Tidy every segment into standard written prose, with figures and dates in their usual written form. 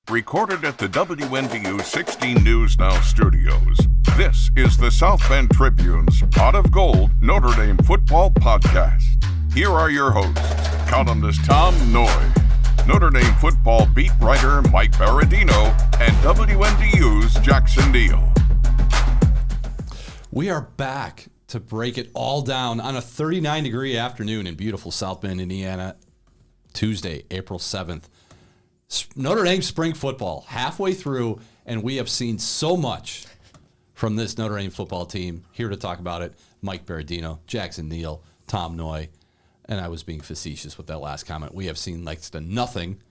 Recorded at the WNDU 16 News Now studios, this is the South Bend Tribune's Pot of Gold Notre Dame Football Podcast. Here are your hosts, columnist Tom Noie, Notre Dame football beat writer Mike Berardino, and WNDU's Jackson Neill. We are back to break it all down on a 39-degree afternoon in beautiful South Bend, Indiana, Tuesday, April 7th. Notre Dame spring football halfway through, and we have seen so much from this Notre Dame football team. Here to talk about it, Mike Berardino, Jackson Neill, Tom Noie, and I was being facetious with that last comment. We have seen next to nothing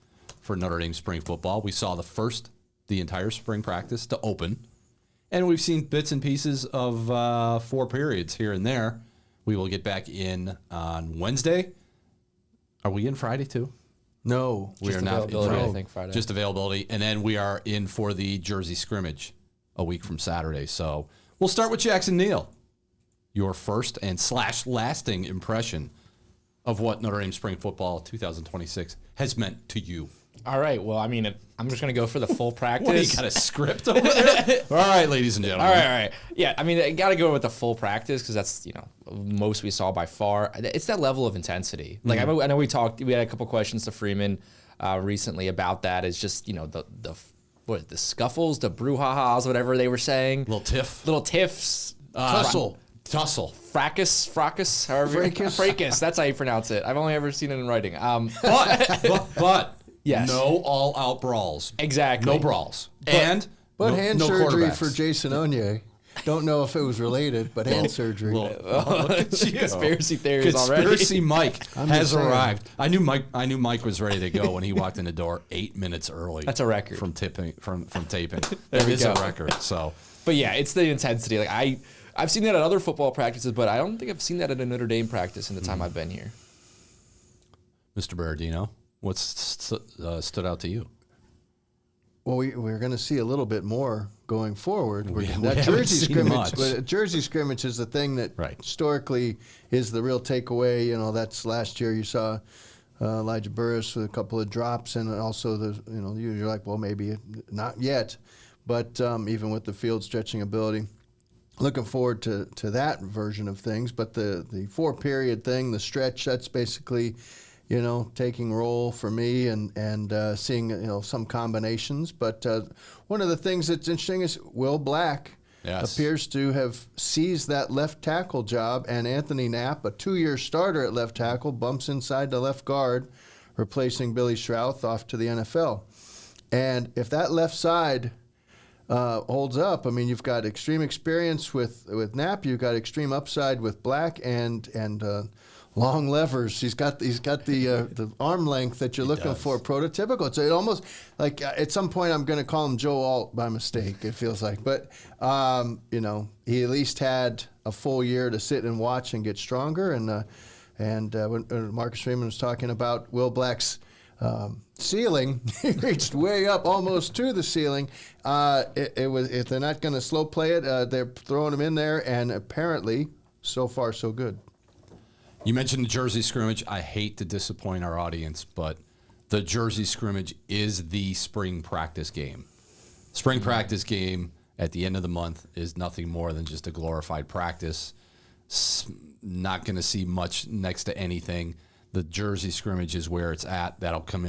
for Notre Dame spring football. We saw the entire spring practice to open, and we've seen bits and pieces of 4 periods here and there. We will get back in on Wednesday. Are we in Friday too? No, we are not in Friday. I think Friday. Just availability. And then we are in for the Jersey scrimmage a week from Saturday. So we'll start with Jackson Neill. Your first and / lasting impression of what Notre Dame spring football 2026 has meant to you. All right. Well, I mean, I'm just going to go for the full practice. What, you got a script over there? All right, ladies and gentlemen. All right. Yeah, I mean, I got to go with the full practice because that's, most we saw by far. It's that level of intensity. Like, I know we had a couple questions to Freeman recently about that. It's just, the scuffles, the brouhahas, whatever they were saying. Little tiffs. Tussle. Fracas, however. Fracas, that's how you pronounce it. I've only ever seen it in writing. But yes. No all-out brawls. Exactly. No brawls. But hand surgery for quarterbacks. Jason Onye. Don't know if it was related, but hand surgery. Conspiracy theories already. Conspiracy Mike has saying. arrived. I knew Mike was ready to go when he walked in the door 8 minutes early. That's a record. From taping. There we It is go. a record. So, but yeah, it's the intensity. Like I've seen that at other football practices, but I don't think I've seen that at a Notre Dame practice in the time I've been here. Mr. Berardino, what's stood out to you? Well, we're going to see a little bit more going forward. That Jersey scrimmage is the thing that historically is the real takeaway. That's last year you saw Elijah Burris with a couple of drops, and also you're like, well, maybe not yet, but even with the field stretching ability. Looking forward to that version of things, but the 4-period thing, the stretch, that's basically, taking roll for me and seeing, some combinations. But one of the things that's interesting is Will Black appears to have seized that left tackle job, and Anthony Knapp, a 2-year starter at left tackle, bumps inside the left guard, replacing Billy Strouth off to the NFL. And if that left side holds up, I mean, you've got extreme experience with Knapp, you've got extreme upside with Black, and long levers. He's got the arm length that you're looking for, prototypical. So it almost like at some point I'm going to call him Joe Alt by mistake. It feels like, but he at least had a full year to sit and watch and get stronger. And when Marcus Freeman was talking about Will Black's ceiling, he reached way up almost to the ceiling. It was, if they're not going to slow play it, they're throwing him in there, and apparently so far so good. You mentioned the Jersey scrimmage. I hate to disappoint our audience, but the Jersey scrimmage is the spring practice game. Spring practice game at the end of the month is nothing more than just a glorified practice. Not going to see much next to anything. The Jersey scrimmage is where it's at. That'll come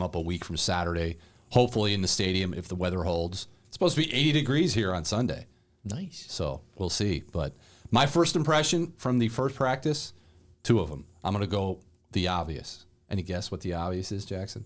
up a week from Saturday, hopefully in the stadium if the weather holds. It's supposed to be 80 degrees here on Sunday. Nice. So we'll see. But my first impression from the first practice, 2 of them. I'm going to go the obvious. Any guess what the obvious is, Jackson?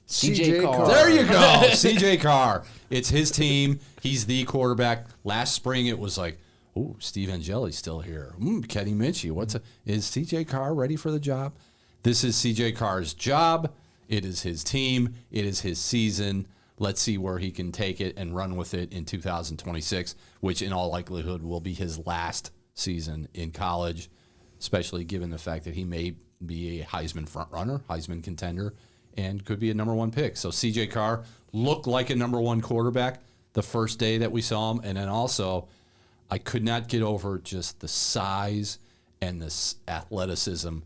CJ Carr. There you go. CJ Carr. It's his team. He's the quarterback. Last spring it was like, ooh, Steve Angeli's still here. Kenny Minchie. Is CJ Carr ready for the job? This is CJ Carr's job. It is his team. It is his season. Let's see where he can take it and run with it in 2026, which in all likelihood will be his last season in college, especially given the fact that he may be a Heisman frontrunner, Heisman contender, and could be a number 1 pick. So CJ Carr looked like a number 1 quarterback the first day that we saw him. And then also, I could not get over just the size and the athleticism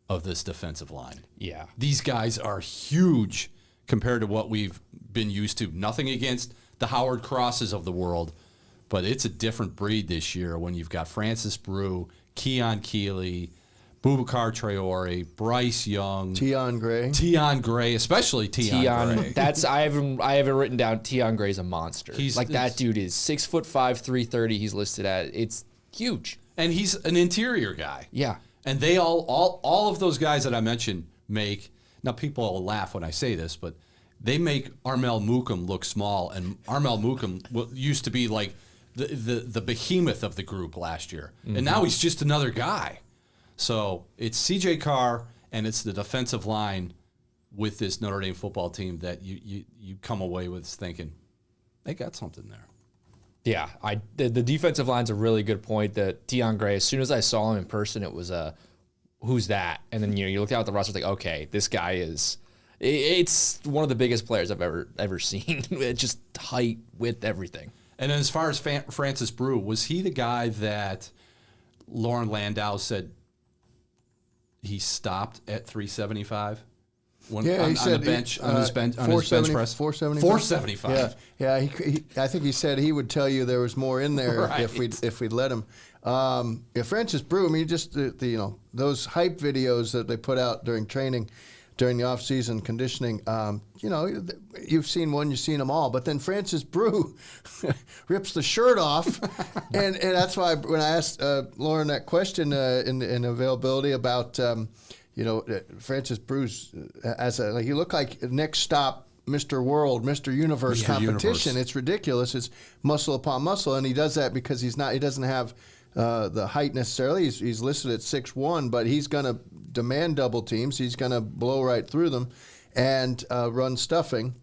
of this defensive line. Yeah. These guys are huge compared to what we've been used to. Nothing against the Howard Crosses of the world, but it's a different breed this year when you've got Francis Brew, Keon Keeley, Boubacar Traore, Bryce Young, Tion Gray, especially Tion Gray. That's I have it written down. Tion Gray's a monster. That dude is 6'5", 330. He's listed at. It's huge, and he's an interior guy. Yeah, and they all of those guys that I mentioned make. Now people will laugh when I say this, but they make Armel Mukam look small, and Armel Mukam used to be like the behemoth of the group last year, and now he's just another guy. So it's C.J. Carr and it's the defensive line with this Notre Dame football team that you come away with thinking they got something there. Yeah, the defensive line's a really good point. That Tion Gray, as soon as I saw him in person, it was who's that? And then you look out at the roster, it's like, okay, this guy is. It's one of the biggest players I've ever seen. Just height, width, everything. And as far as Francis Brew, was he the guy that Lauren Landau said he stopped at 375? On the bench, on his bench press? 475. Yeah. I think he said he would tell you there was more in there right. if we'd let him. Francis Brew, I mean, just those hype videos that they put out during training, during the off-season conditioning, you've seen one, you've seen them all. But then Francis Brew rips the shirt off, and that's why when I asked Lauren that question in availability about, Francis Brew's he looked like next stop Mr. World, Mr. Universe competition. It's ridiculous. It's muscle upon muscle, and he does that because he doesn't have the height necessarily. He's listed at 6'1", but he's going to demand double teams. He's going to blow right through them and run stuffing.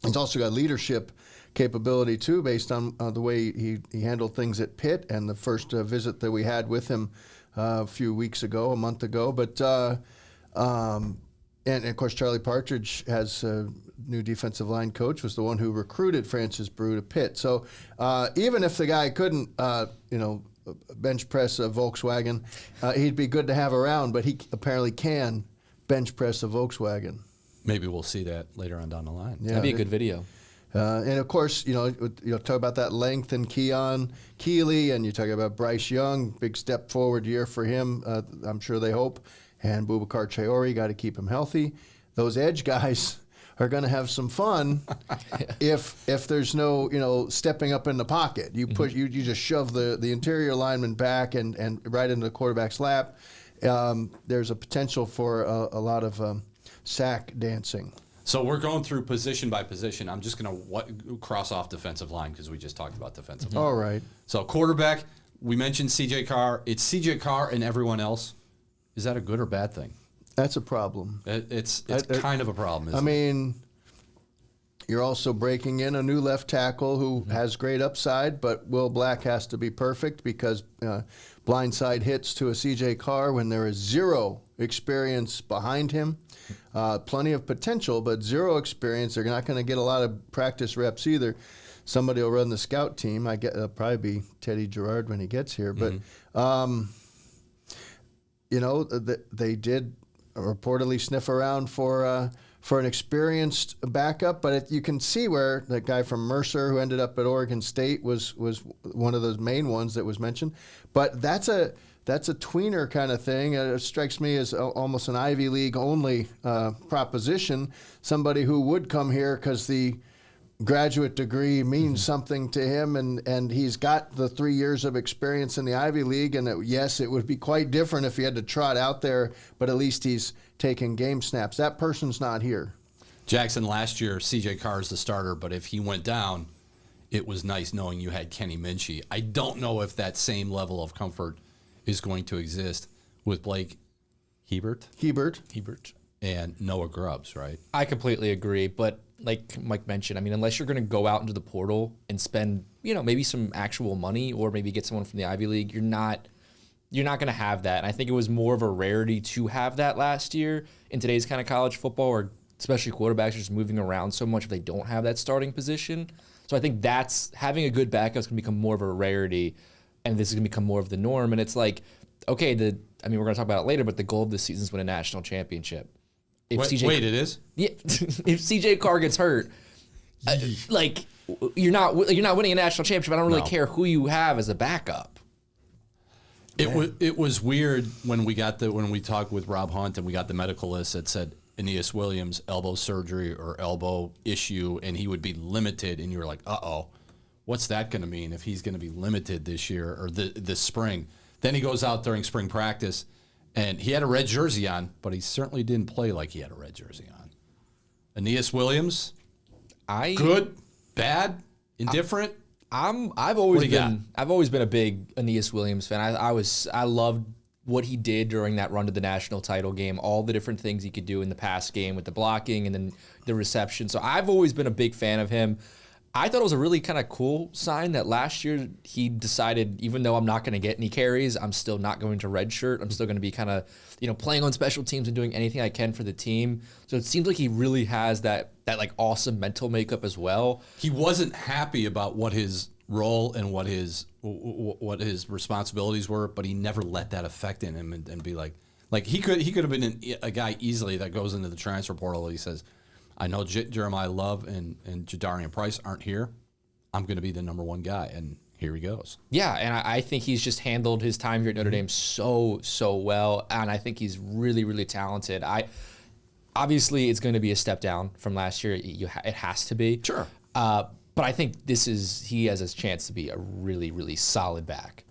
He's also got leadership capability too, based on the way he handled things at Pitt and the first visit that we had with him a month ago. But and of course Charlie Partridge has a new defensive line coach, was the one who recruited Francis Brew to Pitt. So even if the guy couldn't bench press a Volkswagen, he'd be good to have around, but he apparently can bench press a Volkswagen. Maybe we'll see that later on down the line. Yeah, that'd be a good video. And of course, talk about that length in Keon Keeley, and you talk about Bryce Young, big step forward year for him. I'm sure they hope. And Boubacar Traore, got to keep him healthy. Those edge guys are going to have some fun if there's no stepping up in the pocket. You push, you just shove the interior lineman back and right into the quarterback's lap. There's a potential for a lot of sack dancing. So we're going through position by position. I'm just going to cross off defensive line because we just talked about defensive line. All right. So quarterback, we mentioned C.J. Carr. It's C.J. Carr and everyone else. Is that a good or bad thing? That's a problem. It's kind of a problem, isn't it? I mean, you're also breaking in a new left tackle who has great upside, but Will Black has to be perfect because blindside hits to a C.J. Carr when there is zero experience behind him. Plenty of potential, but zero experience. They're not going to get a lot of practice reps either. Somebody will run the scout team. It'll probably be Teddy Gerard when he gets here. But, they did reportedly sniff around for an experienced backup, but you can see where that guy from Mercer who ended up at Oregon State was one of those main ones that was mentioned. But that's a tweener kind of thing. It strikes me as almost an Ivy League only proposition. Somebody who would come here because the graduate degree means something to him, and he's got the 3 years of experience in the Ivy League. And yes, it would be quite different if he had to trot out there, but at least he's taking game snaps. That person's not here. Jackson, last year, C.J. Carr is the starter, but if he went down, it was nice knowing you had Kenny Minchie. I don't know if that same level of comfort is going to exist with Blake Hebert and Noah Grubbs, right? I completely agree, but like Mike mentioned, I mean, unless you're going to go out into the portal and spend, maybe some actual money or maybe get someone from the Ivy League, you're not going to have that. And I think it was more of a rarity to have that last year in today's kind of college football, or especially quarterbacks are just moving around so much if they don't have that starting position. So I think that's having a good backup is going to become more of a rarity, and this is going to become more of the norm. And it's like, okay, we're going to talk about it later, but the goal of this season is win a national championship. Wait, it is? Yeah, if CJ Carr gets hurt, like you're not winning a national championship. I don't really care who you have as a backup. It was weird when we talked with Rob Hunt and we got the medical list that said Aeneas Williams elbow surgery or elbow issue, and he would be limited, and you were like, uh-oh, what's that going to mean if he's going to be limited this year or this spring? Then he goes out during spring practice, and he had a red jersey on, but he certainly didn't play like he had a red jersey on. Aeneas Williams, good, bad, indifferent. I've always been a big Aeneas Williams fan. I loved what he did during that run to the national title game, all the different things he could do in the pass game with the blocking and then the reception. So I've always been a big fan of him. I thought it was a really kind of cool sign that last year he decided, even though I'm not going to get any carries, I'm still not going to redshirt. I'm still going to be kind of, playing on special teams and doing anything I can for the team. So it seems like he really has that like awesome mental makeup as well. He wasn't happy about what his role and what his responsibilities were, but he never let that affect in him and be like he could have been a guy easily that goes into the transfer portal. He says, I know Jeremiah Love and Jadarian Price aren't here. I'm going to be the number one guy, and here he goes. Yeah, and I think he's just handled his time here at Notre Dame so well, and I think he's really, really talented. Obviously, it's going to be a step down from last year. It has to be. Sure. But I think he has a chance to be a really, really solid back.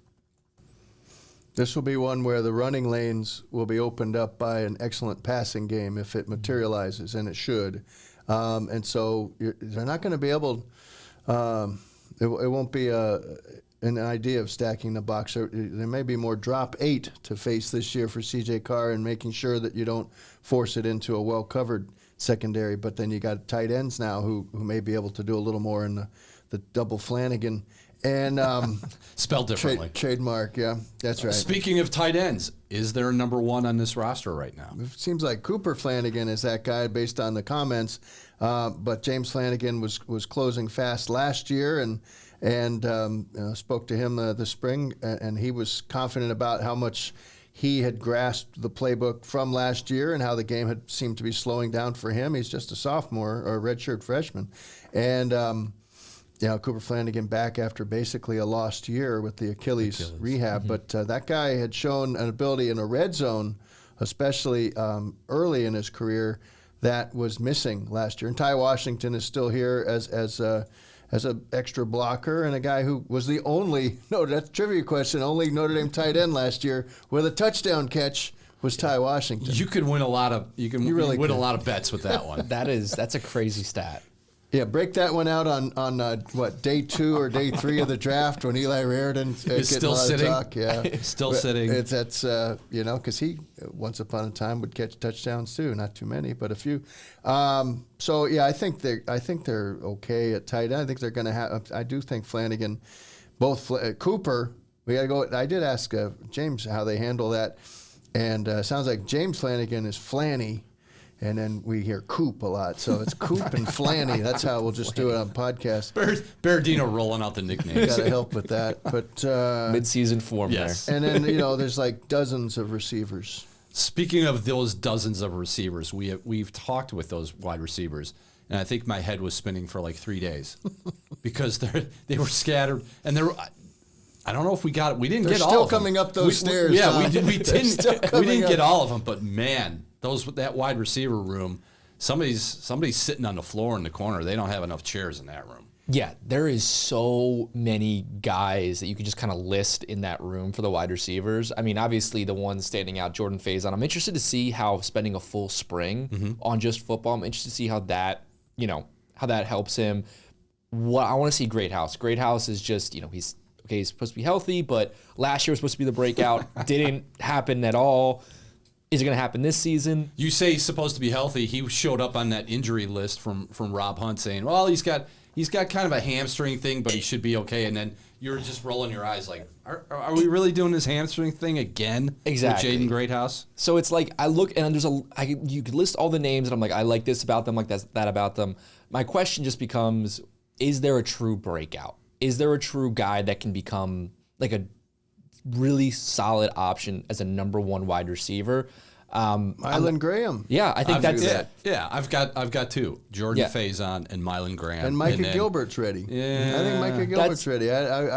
This will be one where the running lanes will be opened up by an excellent passing game if it materializes, and it should. And so they're not going to be able. It won't be an idea of stacking the box. There may be more drop 8 to face this year for CJ Carr and making sure that you don't force it into a well-covered secondary. But then you got tight ends now who may be able to do a little more in the double Flanagan. And spelled differently. Trademark, yeah, that's right. Speaking of tight ends, is there a number one on this roster right now? It seems like Cooper Flanagan is that guy based on the comments, but James Flanagan was closing fast last year, and spoke to him this spring, and he was confident about how much he had grasped the playbook from last year and how the game had seemed to be slowing down for him. He's just a sophomore or a redshirt freshman, and. Cooper Flanagan back after basically a lost year with the Achilles rehab. Mm-hmm. But that guy had shown an ability in a red zone, especially early in his career, that was missing last year. And Ty Washington is still here as an extra blocker and a guy who was the only, that's a trivia question, only Notre Dame tight end last year with a touchdown catch was Ty Washington. You could win a lot of a lot of bets with that one. That's a crazy stat. Yeah, break that one out on day 2 or day 3 of the draft when Eli Raridon is still sitting. Yeah, still sitting. That's because he once upon a time would catch touchdowns too, not too many, but a few. So yeah, I think they're okay at tight end. I think they're going to have. I do think Flanagan, both Cooper. We got to go. I did ask James how they handle that, and sounds like James Flanagan is Flanny. And then we hear Coop a lot, so it's Coop and Flanny. That's how we'll just do it on podcast. Berardino rolling out the nicknames. Got to help with that, but mid-season form yes. there. And then there's like dozens of receivers. Speaking of those dozens of receivers, we've talked with those wide receivers, and I think my head was spinning for like 3 days because they were scattered, and there. I don't know if we got it. We didn't They're get all still of them. coming up those stairs. Yeah, Tom. we didn't get all of them, but man. That wide receiver room, somebody's sitting on the floor in the corner. They don't have enough chairs in that room. Yeah, there is so many guys that you can just kind of list in that room for the wide receivers. I mean, obviously the one standing out, Jordan Faison. I'm interested to see how spending a full spring on just football. I'm interested to see how that helps him. What I want to see Greathouse. Greathouse is just he's supposed to be healthy, but last year was supposed to be the breakout. Didn't happen at all. Is it going to happen this season? You say he's supposed to be healthy. He showed up on that injury list from Rob Hunt saying, well, he's got kind of a hamstring thing, but he should be okay. And then you're just rolling your eyes like, are we really doing this hamstring thing again? Exactly. With Jaden Greathouse? So it's like I look and you could list all the names and I'm like, I like this about them, like that about them. My question just becomes, is there a true breakout? Is there a true guy that can become like a really solid option as a number one wide receiver? Mylan Graham. Yeah, I think that's it. Yeah, I've got two: Jordan Faison and Mylan Graham. And Micah Gilbert's ready. Yeah, I think Micah Gilbert's ready.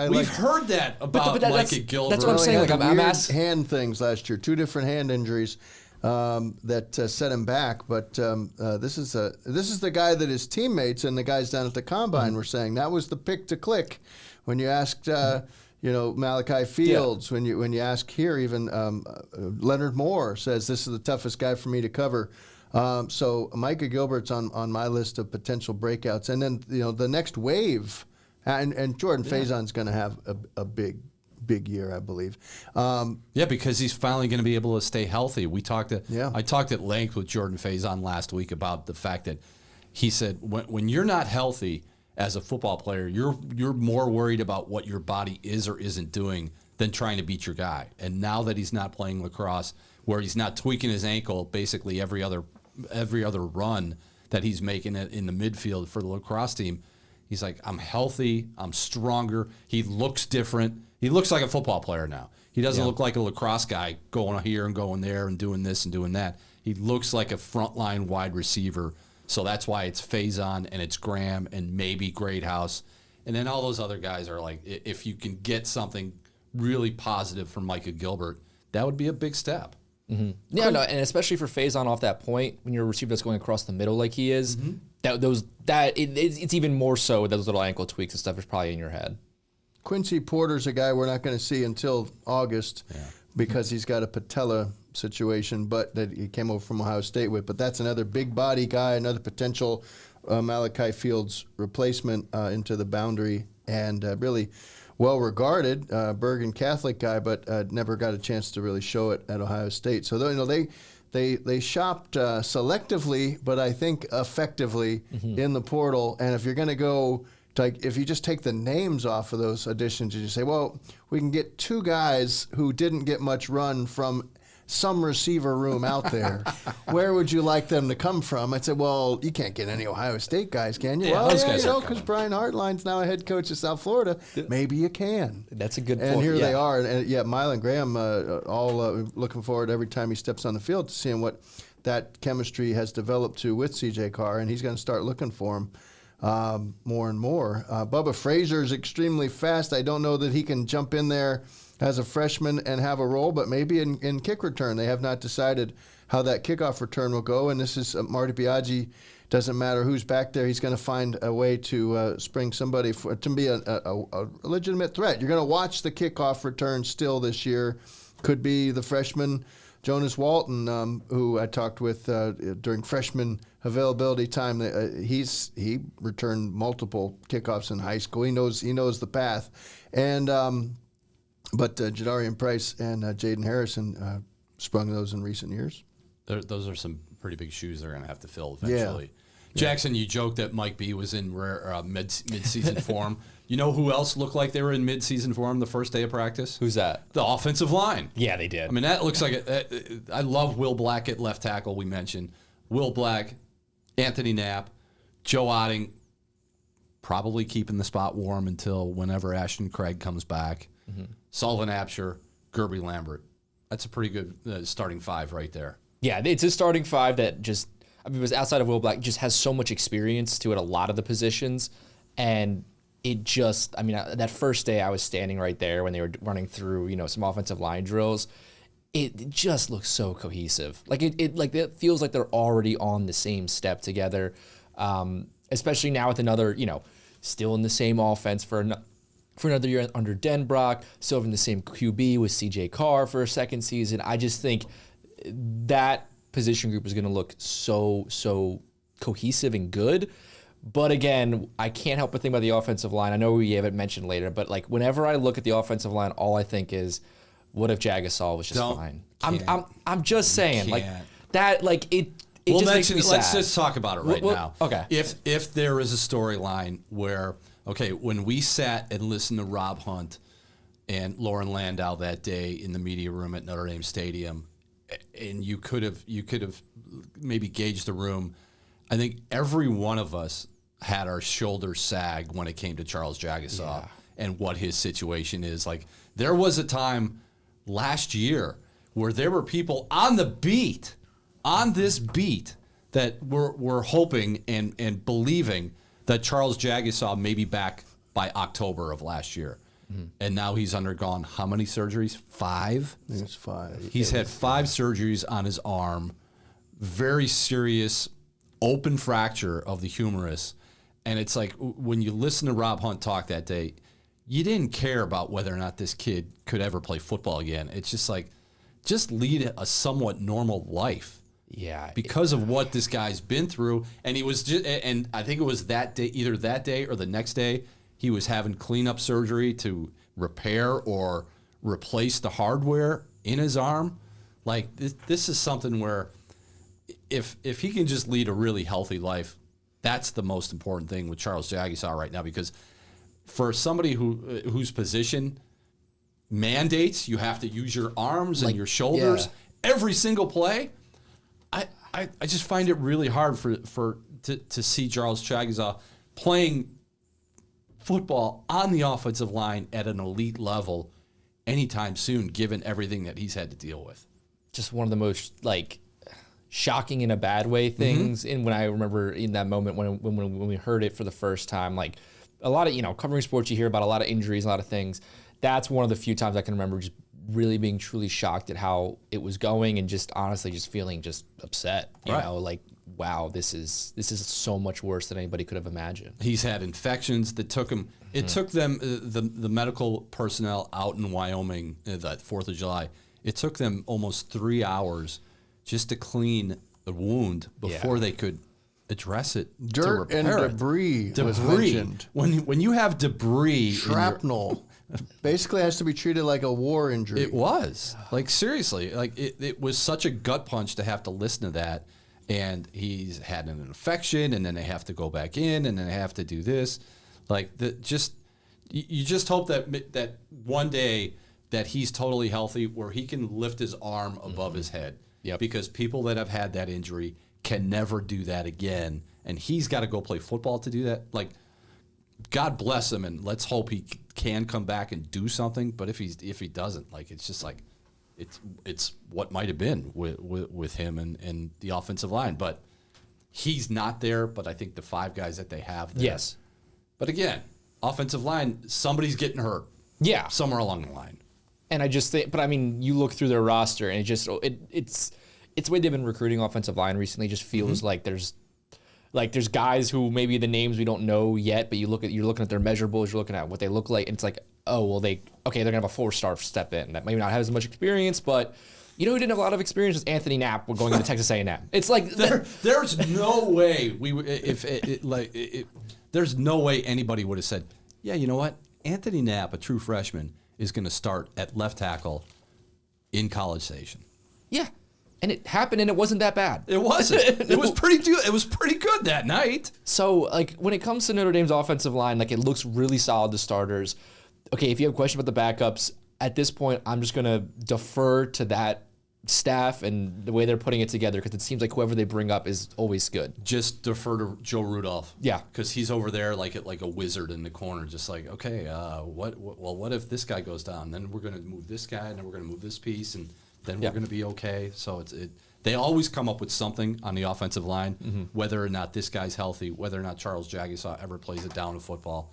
We've heard that about Micah Gilbert. That's what I'm saying. Like I'm asking hand things last year, 2 different hand injuries that set him back. But this is the guy that his teammates and the guys down at the combine were saying that was the pick to click when you asked. Malachi Fields. When you ask here, even Leonard Moore says this is the toughest guy for me to cover. So Micah Gilbert's on my list of potential breakouts, and then the next wave, and Jordan Faison's going to have a big year, I believe. Because he's finally going to be able to stay healthy. I talked at length with Jordan Faison last week about the fact that he said when you're not healthy as a football player, you're more worried about what your body is or isn't doing than trying to beat your guy. And now that he's not playing lacrosse, where he's not tweaking his ankle basically every other run that he's making in the midfield for the lacrosse team, he's like, I'm healthy, I'm stronger. He looks different. He looks like a football player now. He doesn't look like a lacrosse guy going here and going there and doing this and doing that. He looks like a frontline wide receiver. So that's why it's Faison and it's Graham and maybe Greathouse. And then all those other guys are like, if you can get something really positive from Micah Gilbert, that would be a big step. Mm-hmm. Yeah, no, and especially for Faison off that point, when you're a receiver that's going across the middle like he is, it's even more so those little ankle tweaks and stuff is probably in your head. Quincy Porter's a guy we're not going to see until August because he's got a patella situation, but that he came over from Ohio State with. But that's another big body guy, another potential Malachi Fields replacement into the boundary, and really well regarded Bergen Catholic guy, but never got a chance to really show it at Ohio State. So they shopped selectively, but I think effectively in the portal. And if you're going to go. If you just take the names off of those additions and you say, well, we can get 2 guys who didn't get much run from some receiver room out there, where would you like them to come from? I'd say, well, you can't get any Ohio State guys, can you? Yeah, because Brian Hartline's now a head coach of South Florida. Maybe you can. That's a good point. And here they are. And Mylan Graham, all looking forward every time he steps on the field to seeing what that chemistry has developed to with C.J. Carr, and he's going to start looking for him. More and more. Bubba Frazier is extremely fast. I don't know that he can jump in there as a freshman and have a role, but maybe in kick return. They have not decided how that kickoff return will go, and this is Marty Biaggi. Doesn't matter who's back there. He's going to find a way to spring somebody to be a legitimate threat. You're going to watch the kickoff return still this year. Could be the freshman Jonas Walton, who I talked with during freshman availability time. He returned multiple kickoffs in high school. He knows the path, and but Jadarian Price and Jaden Harrison sprung those in recent years. Those are some pretty big shoes they're going to have to fill eventually. Yeah. Jackson, you joked that Mike B was in rare mid-season form. You know who else looked like they were in mid-season form the first day of practice? Who's that? The offensive line. Yeah, they did. I mean, that looks like I love Will Black at left tackle. We mentioned Will Black, Anthony Knapp, Joe Otting, probably keeping the spot warm until whenever Ashton Craig comes back. Mm-hmm. Sullivan Absher, Gerby Lambert. That's a pretty good starting 5 right there. Yeah, it's a starting 5 that just, was outside of Will Black, just has so much experience to it, a lot of the positions. And it just, that first day I was standing right there when they were running through, some offensive line drills. It just looks so cohesive. It feels like they're already on the same step together. Especially now with another, still in the same offense for another year under Denbrock, still having the same QB with C.J. Carr for a second season. I just think that position group is going to look so cohesive and good. But again, I can't help but think about the offensive line. I know we have it mentioned later, but whenever I look at the offensive line, all I think is, what if Jagasol was just fine? I'm just saying, that, it just makes me sad. Let's just talk about it right now. Okay. If there is a storyline where, when we sat and listened to Rob Hunt and Lauren Landau that day in the media room at Notre Dame Stadium, and you could have maybe gauged the room, I think every one of us had our shoulders sag when it came to Charles Jagasaw and what his situation is. There was a time last year where there were people on this beat, that were hoping and believing that Charles Jagusah may be back by October of last year. And now he's undergone how many surgeries? 5? I think it's 5. He's had 5 surgeries on his arm, very serious open fracture of the humerus. And it's like, when you listen to Rob Hunt talk that day, you didn't care about whether or not this kid could ever play football again. It's just like, just lead a somewhat normal life. Yeah. Because of what this guy's been through. And he was just, and I think it was that day, either that day or the next day, he was having cleanup surgery to repair or replace the hardware in his arm. Like, this is something where if he can just lead a really healthy life, that's the most important thing with Charles Jagusah right now. Because for somebody whose position mandates you have to use your arms and your shoulders every single play, I just find it really hard to see Charles Jagusah playing football on the offensive line at an elite level anytime soon, given everything that he's had to deal with. Just one of the most shocking in a bad way things. And when I remember in that moment when we heard it for the first time, like a lot of, covering sports, you hear about a lot of injuries, a lot of things. That's one of the few times I can remember just really being truly shocked at how it was going, and just honestly just feeling just upset. You know, like, wow, this is so much worse than anybody could have imagined. He's had infections that took him. It took them the medical personnel out in Wyoming that 4th of July. It took them almost 3 hours just to clean the wound before they could address it. Dirt and debris was mentioned. When you have debris, shrapnel. Basically has to be treated like a war injury. It was. Like, seriously. Like, it was such a gut punch to have to listen to that. And he's had an infection, and then they have to go back in, and then they have to do this. Like, you just hope that one day that he's totally healthy, where he can lift his arm above his head. Yep. Because people that have had that injury can never do that again. And he's got to go play football to do that. Like, God bless him, and let's hope he can come back and do something. But if he doesn't, like, it's just like, it's what might have been with him and the offensive line. But he's not there. But I think the 5 guys that they have there. Yes. But again, offensive line, somebody's getting hurt. Yeah. Somewhere along the line. And I just think, but I mean, you look through their roster, and it's the way they've been recruiting offensive line recently. Just feels like there's guys who maybe the names we don't know yet, but you're looking at their measurables, you're looking at what they look like, and it's like, oh well, they're gonna have a 4-star step in that maybe not have as much experience, but who didn't have a lot of experience was Anthony Knapp going into Texas A&M. It's like there's no way there's no way anybody would have said, yeah, you know what, Anthony Knapp, a true freshman, is going to start at left tackle in College Station. Yeah. And it happened, and it wasn't that bad. It wasn't. It was pretty good that night. So, like, when it comes to Notre Dame's offensive line, like, it looks really solid to starters. Okay, if you have a question about the backups, at this point, I'm just going to defer to that staff and the way they're putting it together, because it seems like whoever they bring up is always good. Just defer to Joe Rudolph. Yeah. Because he's over there like a wizard in the corner, just like, okay, what if this guy goes down? Then we're going to move this guy, and then we're going to move this piece, and then we're going to be okay. So they always come up with something on the offensive line, whether or not this guy's healthy, whether or not Charles Jagusah ever plays it down in football.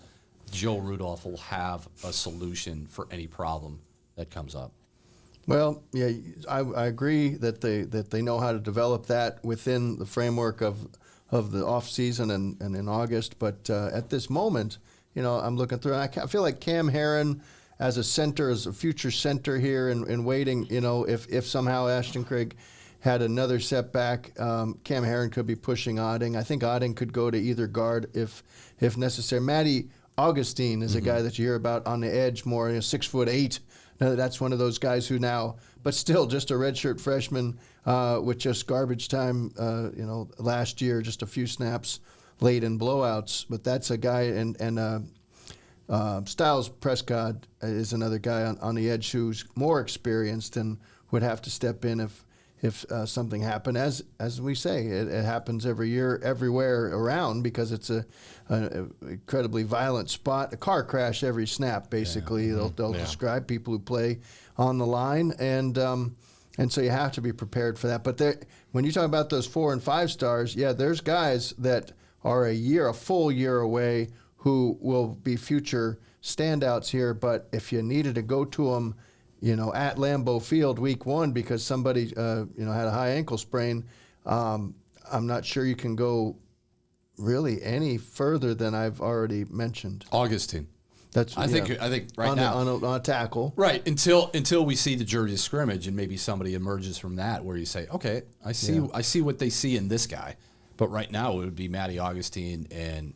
Joe Rudolph will have a solution for any problem that comes up. Well, yeah, I agree that they know how to develop that within the framework of the off season and in August. But at this moment, I'm looking through, and I feel like Cam Herron as a future center here and waiting, if somehow Ashton Craig had another setback, Cam Herron could be pushing Odding. I think Odding could go to either guard if necessary. Matty Augustine is a guy that you hear about on the edge more, 6'8". That's one of those guys who now, but still just a redshirt freshman with just garbage time, last year, just a few snaps late in blowouts. But that's a guy, and Styles Prescott is another guy on the edge who's more experienced and would have to step in if something happened. As we say, it happens every year, everywhere around, because it's an incredibly violent spot. A car crash every snap, basically. They'll describe people who play on the line, and And so you have to be prepared for that. But when you talk about those 4 and 5 stars, there's guys that are a full year away who will be future standouts here. But if you needed to go to them, at Lambeau Field week 1 because somebody, had a high ankle sprain, I'm not sure you can go really any further than I've already mentioned. Augustine. I think right now on a tackle. Right, until we see the Jersey scrimmage and maybe somebody emerges from that where you say, okay, I see what they see in this guy. But right now it would be Matty Augustine and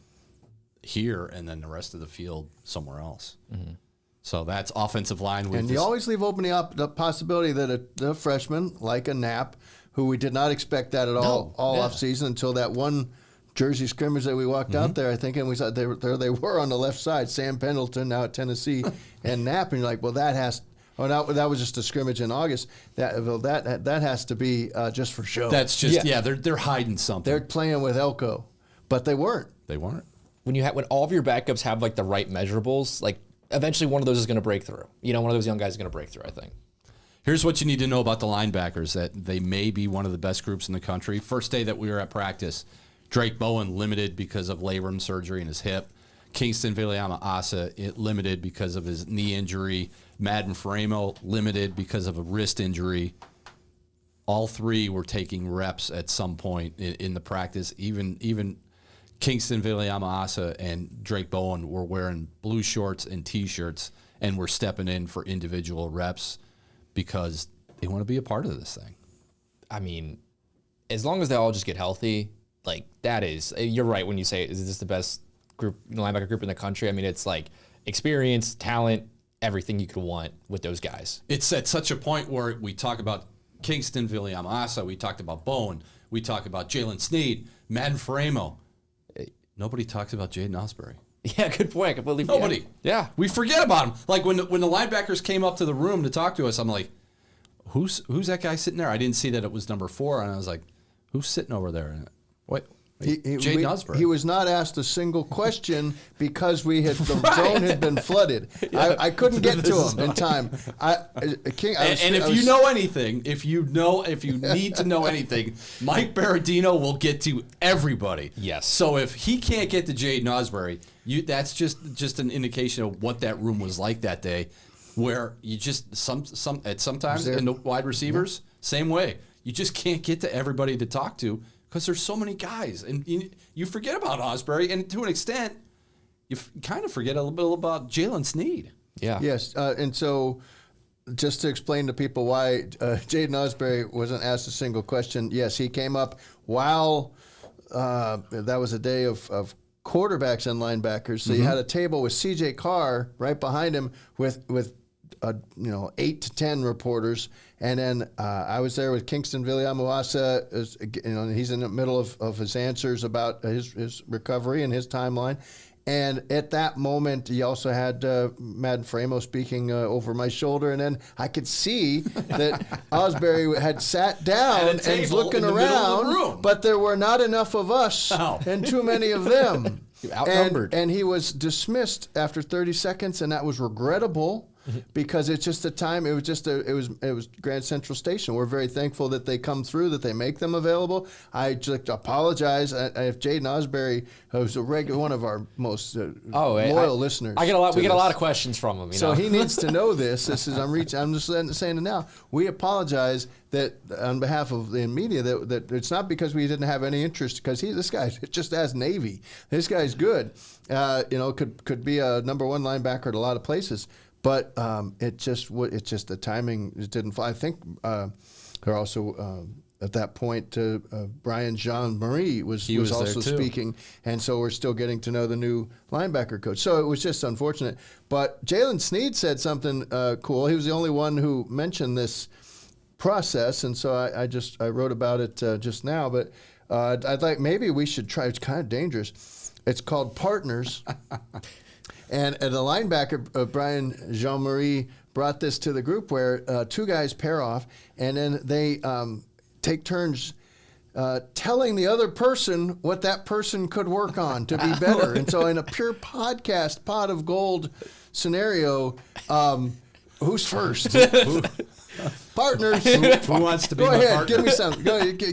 here and then the rest of the field somewhere else. Mm-hmm. So that's offensive line. And you always leave open the possibility that a freshman like a Knapp, who we did not expect that at all offseason until that one Jersey scrimmage that we walked out there, I think, and we saw they were on the left side. Sam Pendleton now at Tennessee, and Knapp, and you're like, well, that was just a scrimmage in August. That has to be just for show. That's just they're hiding something. They're playing with Elko, but they weren't. They weren't. When all of your backups have like the right measurables, like eventually one of those is going to break through. One of those young guys is going to break through, I think. Here's what you need to know about the linebackers: that they may be one of the best groups in the country. First day that we were at practice, Drake Bowen limited because of labrum surgery in his hip. Kingston Viliama Asa limited because of his knee injury. Madden Faremo limited because of a wrist injury. All 3 were taking reps at some point in the practice. Even Kingston Viliama Asa and Drake Bowen were wearing blue shorts and T-shirts and were stepping in for individual reps because they want to be a part of this thing. I mean, as long as they all just get healthy, like that is, you're right when you say, is this the best linebacker group in the country? I mean, it's like experience, talent, everything you could want with those guys. It's at such a point where we talk about Kingston Viliama Asa, we talked about Bowen, we talk about Jalen Sneed, Madden Faremo. Nobody talks about Jaden Osbury. Yeah, good point. Completely. Nobody. Yeah. We forget about him. Like when the linebackers came up to the room to talk to us, I'm like, who's that guy sitting there? I didn't see that it was number 4, and I was like, who's sitting over there? What? Jaden Osbury. He was not asked a single question because the zone had been flooded. Yeah. I couldn't get to him in time. If you know anything, if you need to know anything, Mike Berardino will get to everybody. Yes. So if he can't get to Jaden Osbury, that's just an indication of what that room was like that day, where you just sometimes in the wide receivers, same way. You just can't get to everybody to talk to. Because there's so many guys, and you forget about Osbury, and to an extent, you kind of forget a little bit about Jalen Sneed. Yeah. Yes, and so just to explain to people why Jaden Osbury wasn't asked a single question, yes, he came up while that was a day of quarterbacks and linebackers. So you had a table with C.J. Carr right behind him with 8 to 10 reporters. And then I was there with Kingston Viliamu-Asa. He's in the middle of his answers about his recovery and his timeline. And at that moment, he also had Madden Faremo speaking over my shoulder. And then I could see that Osbury had sat down and was looking around, but there were not enough of us and too many of them. Outnumbered. And he was dismissed after 30 seconds, and that was regrettable. Because it's just the time. It was Grand Central Station. We're very thankful that they come through, that they make them available. I just apologize if Jaden Osbury, who's one of our most loyal listeners. We get a lot of questions from him. So he needs to know this. I'm just saying it now. We apologize that on behalf of the media that it's not because we didn't have any interest. Because this guy just has Navy. This guy's good. Could be a number 1 linebacker at a lot of places. But it's just the timing didn't fly. I think they're also at that point Brian Jean-Marie was also speaking, and so we're still getting to know the new linebacker coach. So it was just unfortunate. But Jalen Sneed said something cool. He was the only one who mentioned this process, and so I wrote about it just now. But I thought maybe we should try. It's kind of dangerous. It's called Partners. And the linebacker, Brian Jean-Marie, brought this to the group where 2 guys pair off, and then they take turns telling the other person what that person could work on to be better. And so in a pure podcast, pot of gold scenario, who's first? Partners. Who wants to be Go my ahead. partner?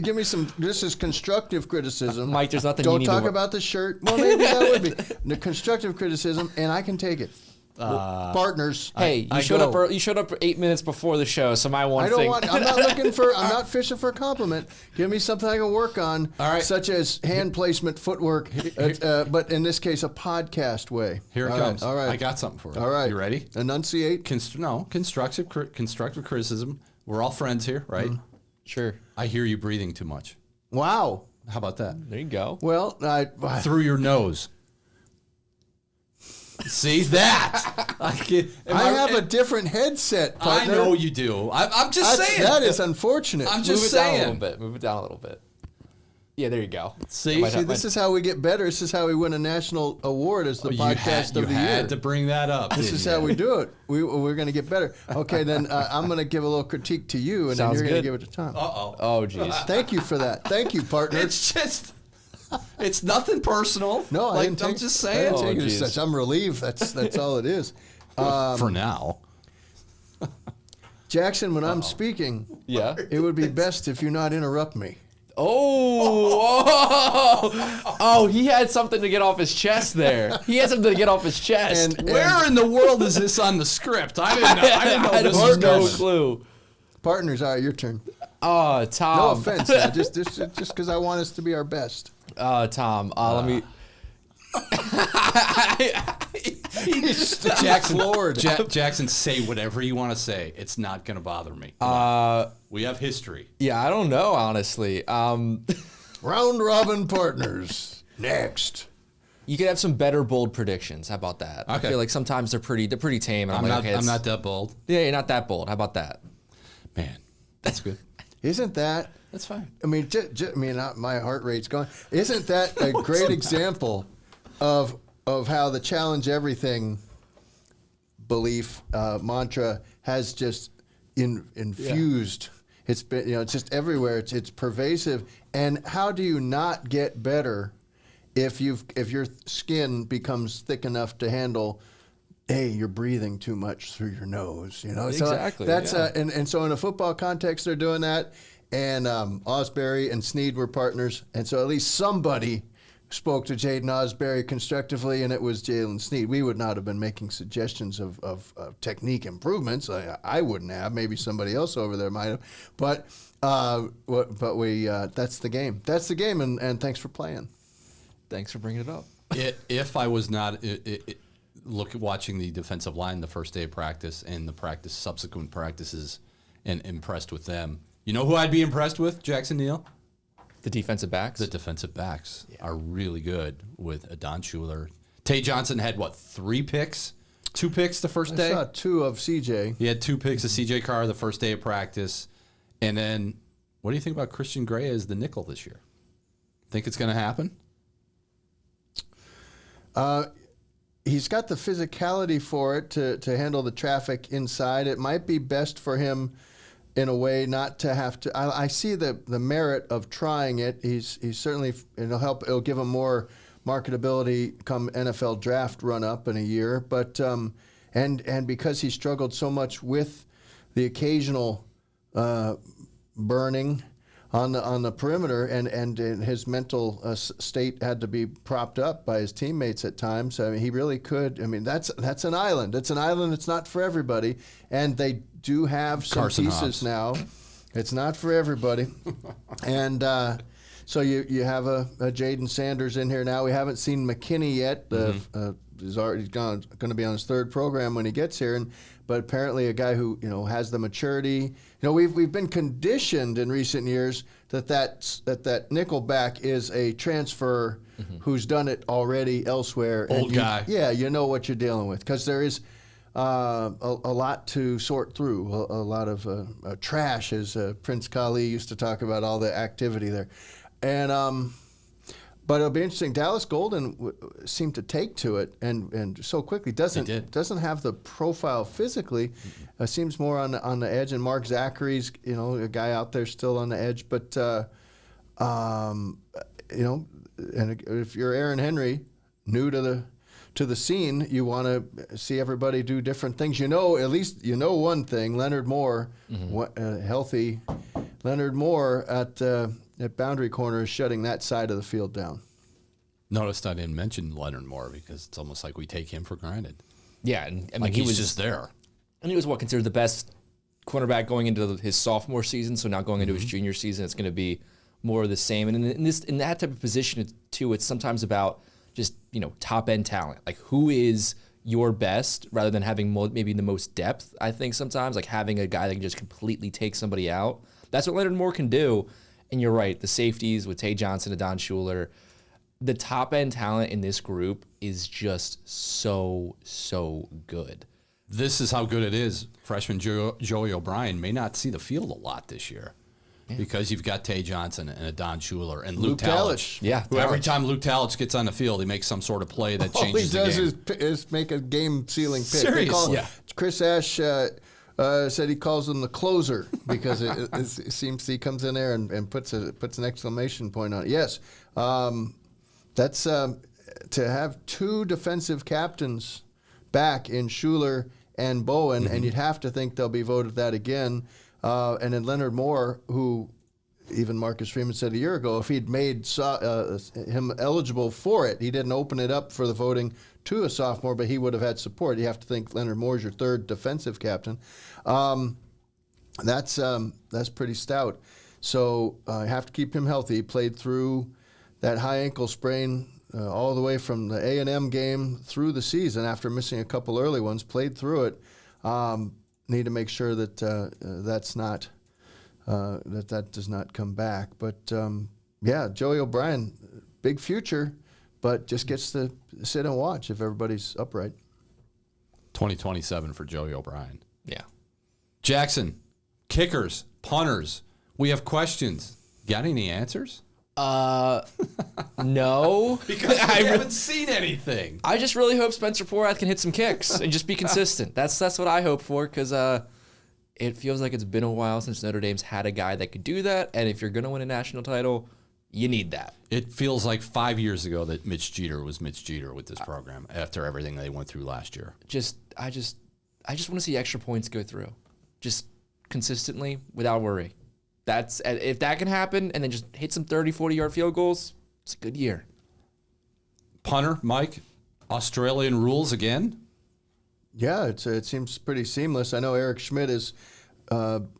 Give me some. This is constructive criticism. Mike, there's nothing you Don't need talk to about the shirt. Well, maybe that would be the constructive criticism, and I can take it. Partners. Hey, you showed up. You showed up 8 minutes before the show, so my one I don't thing. want. I'm not looking for. I'm not fishing for a compliment. Give me something I can work on, All right. such as hand placement, footwork, but in this case, a podcast way. Here it All comes. Right, all right. I got something for you. All right. You ready? Enunciate. Constructive criticism. We're all friends here, right? Sure. I hear you breathing too much. Wow. How about that? There you go. Well, Through your nose. See that? I have a different headset, I partner. know you do. I'm just saying. That is unfortunate. I'm Move just it down a saying. little bit. Move it down a little bit. Yeah, there you go. See, this is how we get better. This is how we win a national award as the podcast of the you year. had to bring that up. This is how we do it. We're going to get better. Okay, then I'm going to give a little critique to you, and Sounds then you're going to good. give it to Tom. Uh-oh. Oh, jeez. Thank you for that. Thank you, partner. It's nothing personal. No, I didn't take, I'm just I saying. didn't take it as geez. such. I'm relieved. That's all it is. For now. Jackson, when I'm speaking, Yeah. it would be best if you not interrupt me. Oh, he had something to get off his chest there. He had something to get off his chest. And Where in the world is this on the script? I didn't know. I didn't know I this had was no coming. clue. Partners, all right, your turn. Oh, Tom. No offense, now, just because I want us to be our best. Tom. Let me. Jackson, Lord. Jackson, say whatever you want to say. It's not going to bother me. We have history. Yeah, I don't know, honestly. Round robin partners. Next. You could have some better bold predictions. How about that? I Okay. feel like sometimes they're pretty tame. And I'm not that bold. Yeah, you're not that bold. How about that? Man, that's good. Isn't that? That's fine. I mean, my heart rate's going. Isn't that a great example of how the challenge everything belief mantra has just infused? It's been, it's just everywhere. It's pervasive. And how do you not get better if your skin becomes thick enough to handle? Hey, you're breathing too much through your nose. Exactly. So that's yeah. and so in a football context, they're doing that. And Osbury and Snead were partners, and so at least somebody spoke to Jaden Osbury constructively, and it was Jalen Snead. We would not have been making suggestions of technique improvements. I wouldn't have. Maybe somebody else over there might have. But we that's the game. That's the game, and thanks for playing. Thanks for bringing it up. If I was not watching the defensive line the first day of practice and the subsequent practices and impressed with them, you know who I'd be impressed with, Jackson Neill? The defensive backs? The defensive backs are really good with Adon Schuler. Tay Johnson had, 3 picks? 2 picks the first day? I saw 2 of CJ. He had 2 picks of CJ Carr the first day of practice. And then, what do you think about Christian Gray as the nickel this year? Think it's going to happen? He's got the physicality for it to handle the traffic inside. It might be best for him in a way not to have to. I see the merit of trying it. He's certainly, it'll give him more marketability come NFL draft run up in a year. But and because he struggled so much with the occasional burning on the perimeter, and his mental state had to be propped up by his teammates at times. I mean, he really could. I mean, that's an island. It's an island. It's not for everybody, and they do have some Carson pieces Hobbs. now. It's not for everybody, and so you have a Jaden Sanders in here now. We haven't seen McKinney yet. He's going to be on his 3rd program when he gets here, but apparently a guy who has the maturity. We've been conditioned in recent years that nickel back is a transfer who's done it already elsewhere. Old guy. Yeah, you know what you're dealing with because there is a lot to sort through, a lot of trash, as Prince Kali used to talk about, all the activity there. And but it'll be interesting. Dallas Golden seemed to take to it and so quickly. Doesn't have the profile physically. Seems more on the edge. And Mark Zachary's a guy out there still on the edge. But and if you're Aaron Henry, new to to the scene, you want to see everybody do different things. At least one thing. Leonard Moore, healthy. Leonard Moore at boundary corner is shutting that side of the field down. Noticed I didn't mention Leonard Moore because it's almost like we take him for granted. Yeah, and I mean, like he was just there. And he was considered the best cornerback going into his sophomore season. So now going into his junior season, it's going to be more of the same. And in that type of position too, it's sometimes about just top end talent. Like who is your best, rather than having maybe the most depth. I think sometimes like having a guy that can just completely take somebody out. That's what Leonard Moore can do. And you're right, the safeties with Tay Johnson and Don Schuler, the top end talent in this group is just so good. This is how good it is. Freshman Joey O'Brien may not see the field a lot this year because you've got Tay Johnson and a Don Schuler and Luke Talich. Yeah, who every time Luke Talich gets on the field, he makes some sort of play that changes the game. All he does is make a game-sealing pick. Seriously. Chris Ash said he calls him the closer because it seems he comes in there and puts an exclamation point on it. Yes, that's to have two defensive captains back in Schuler and Bowen, and you'd have to think they'll be voted that again. And then Leonard Moore, who even Marcus Freeman said a year ago, if he'd made him eligible for it, he didn't open it up for the voting to a sophomore, but he would have had support. You have to think Leonard Moore's your third defensive captain. That's pretty stout. So you have to keep him healthy. He played through that high ankle sprain all the way from the A&M game through the season after missing a couple early ones, played through it. Need to make sure that that does not come back. But Joey O'Brien, big future, but just gets to sit and watch if everybody's upright. 2027 for Joey O'Brien. Yeah. Jackson, kickers, punters. We have questions. Got any answers? No. Because I haven't seen anything. I just really hope Spencer Porath can hit some kicks and just be consistent. That's what I hope for, because it feels like it's been a while since Notre Dame's had a guy that could do that. And if you're going to win a national title, you need that. It feels like 5 years ago that Mitch Jeter was Mitch Jeter with this program after everything they went through last year. I just want to see extra points go through, just consistently without worry. If that can happen, and then just hit some 30, 40-yard field goals, it's a good year. Punter, Mike, Australian rules again? Yeah, it seems pretty seamless. I know Eric Schmidt is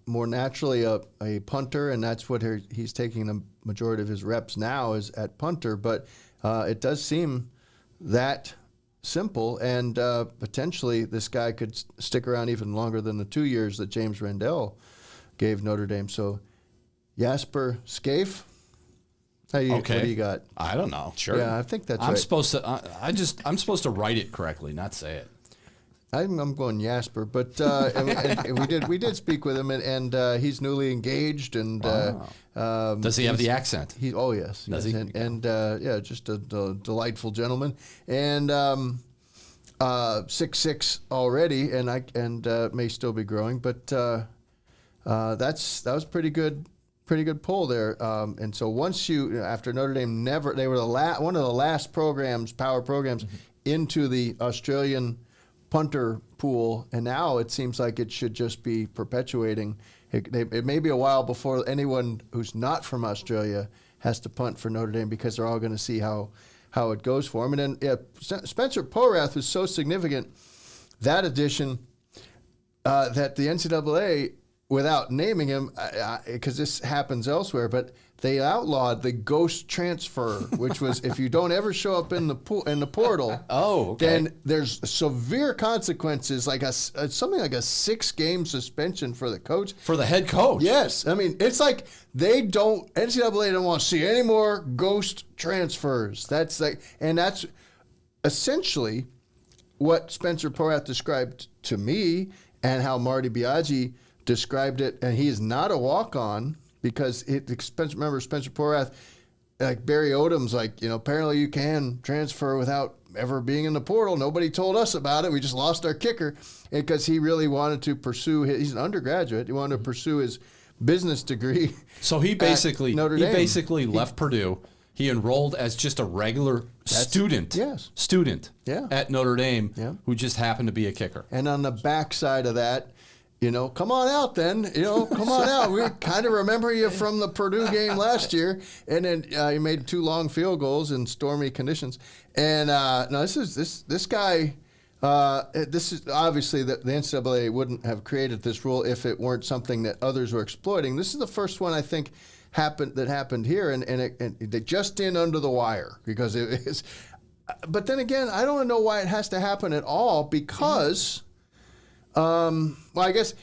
more naturally a punter, and that's what he's taking the majority of his reps now is at punter. But it does seem that simple, and potentially this guy could stick around even longer than the 2 years that James Rendell gave Notre Dame. So Jasper Scaife, what do you got? I don't know. Sure. Yeah, I think that's right. I'm supposed to write it correctly, not say it. I'm going Jasper, but and we did speak with him, and he's newly engaged, and does he have the accent? Oh yes, does he? And just a delightful gentleman, and 6'6" already, and may still be growing, but that was pretty good pull there. And so once after Notre Dame they were one of the last power programs into the Australian punter pool, and now it seems like it should just be perpetuating. It may be a while before anyone who's not from Australia has to punt for Notre Dame, because they're all going to see how it goes for them. And then Spencer Porath was so significant, that addition, that the NCAA, without naming him, because this happens elsewhere, but they outlawed the ghost transfer, which was if you don't ever show up in the portal, then there's severe consequences, like something like a 6-game suspension for the coach. For the head coach. Yes. I mean, it's like NCAA don't want to see any more ghost transfers. That's essentially what Spencer Porath described to me, and how Marty Biaggi described it, and he is not a walk-on, because remember Spencer Porath, like Barry Odom's, apparently you can transfer without ever being in the portal. Nobody told us about it. We just lost our kicker, because he really wanted to pursue he's an undergraduate. He wanted to pursue his business degree. So he basically left Purdue. He enrolled as just a regular student. Yes. Student. Yeah. At Notre Dame. Yeah. Who just happened to be a kicker. And on the backside of that, come on out then. Come on out. We kind of remember you from the Purdue game last year, and then you made 2 long field goals in stormy conditions. And this guy. This is obviously the NCAA wouldn't have created this rule if it weren't something that others were exploiting. This is the first one I think happened here, and they just in under the wire because it is. But then again, I don't know why it has to happen at all because. I guess,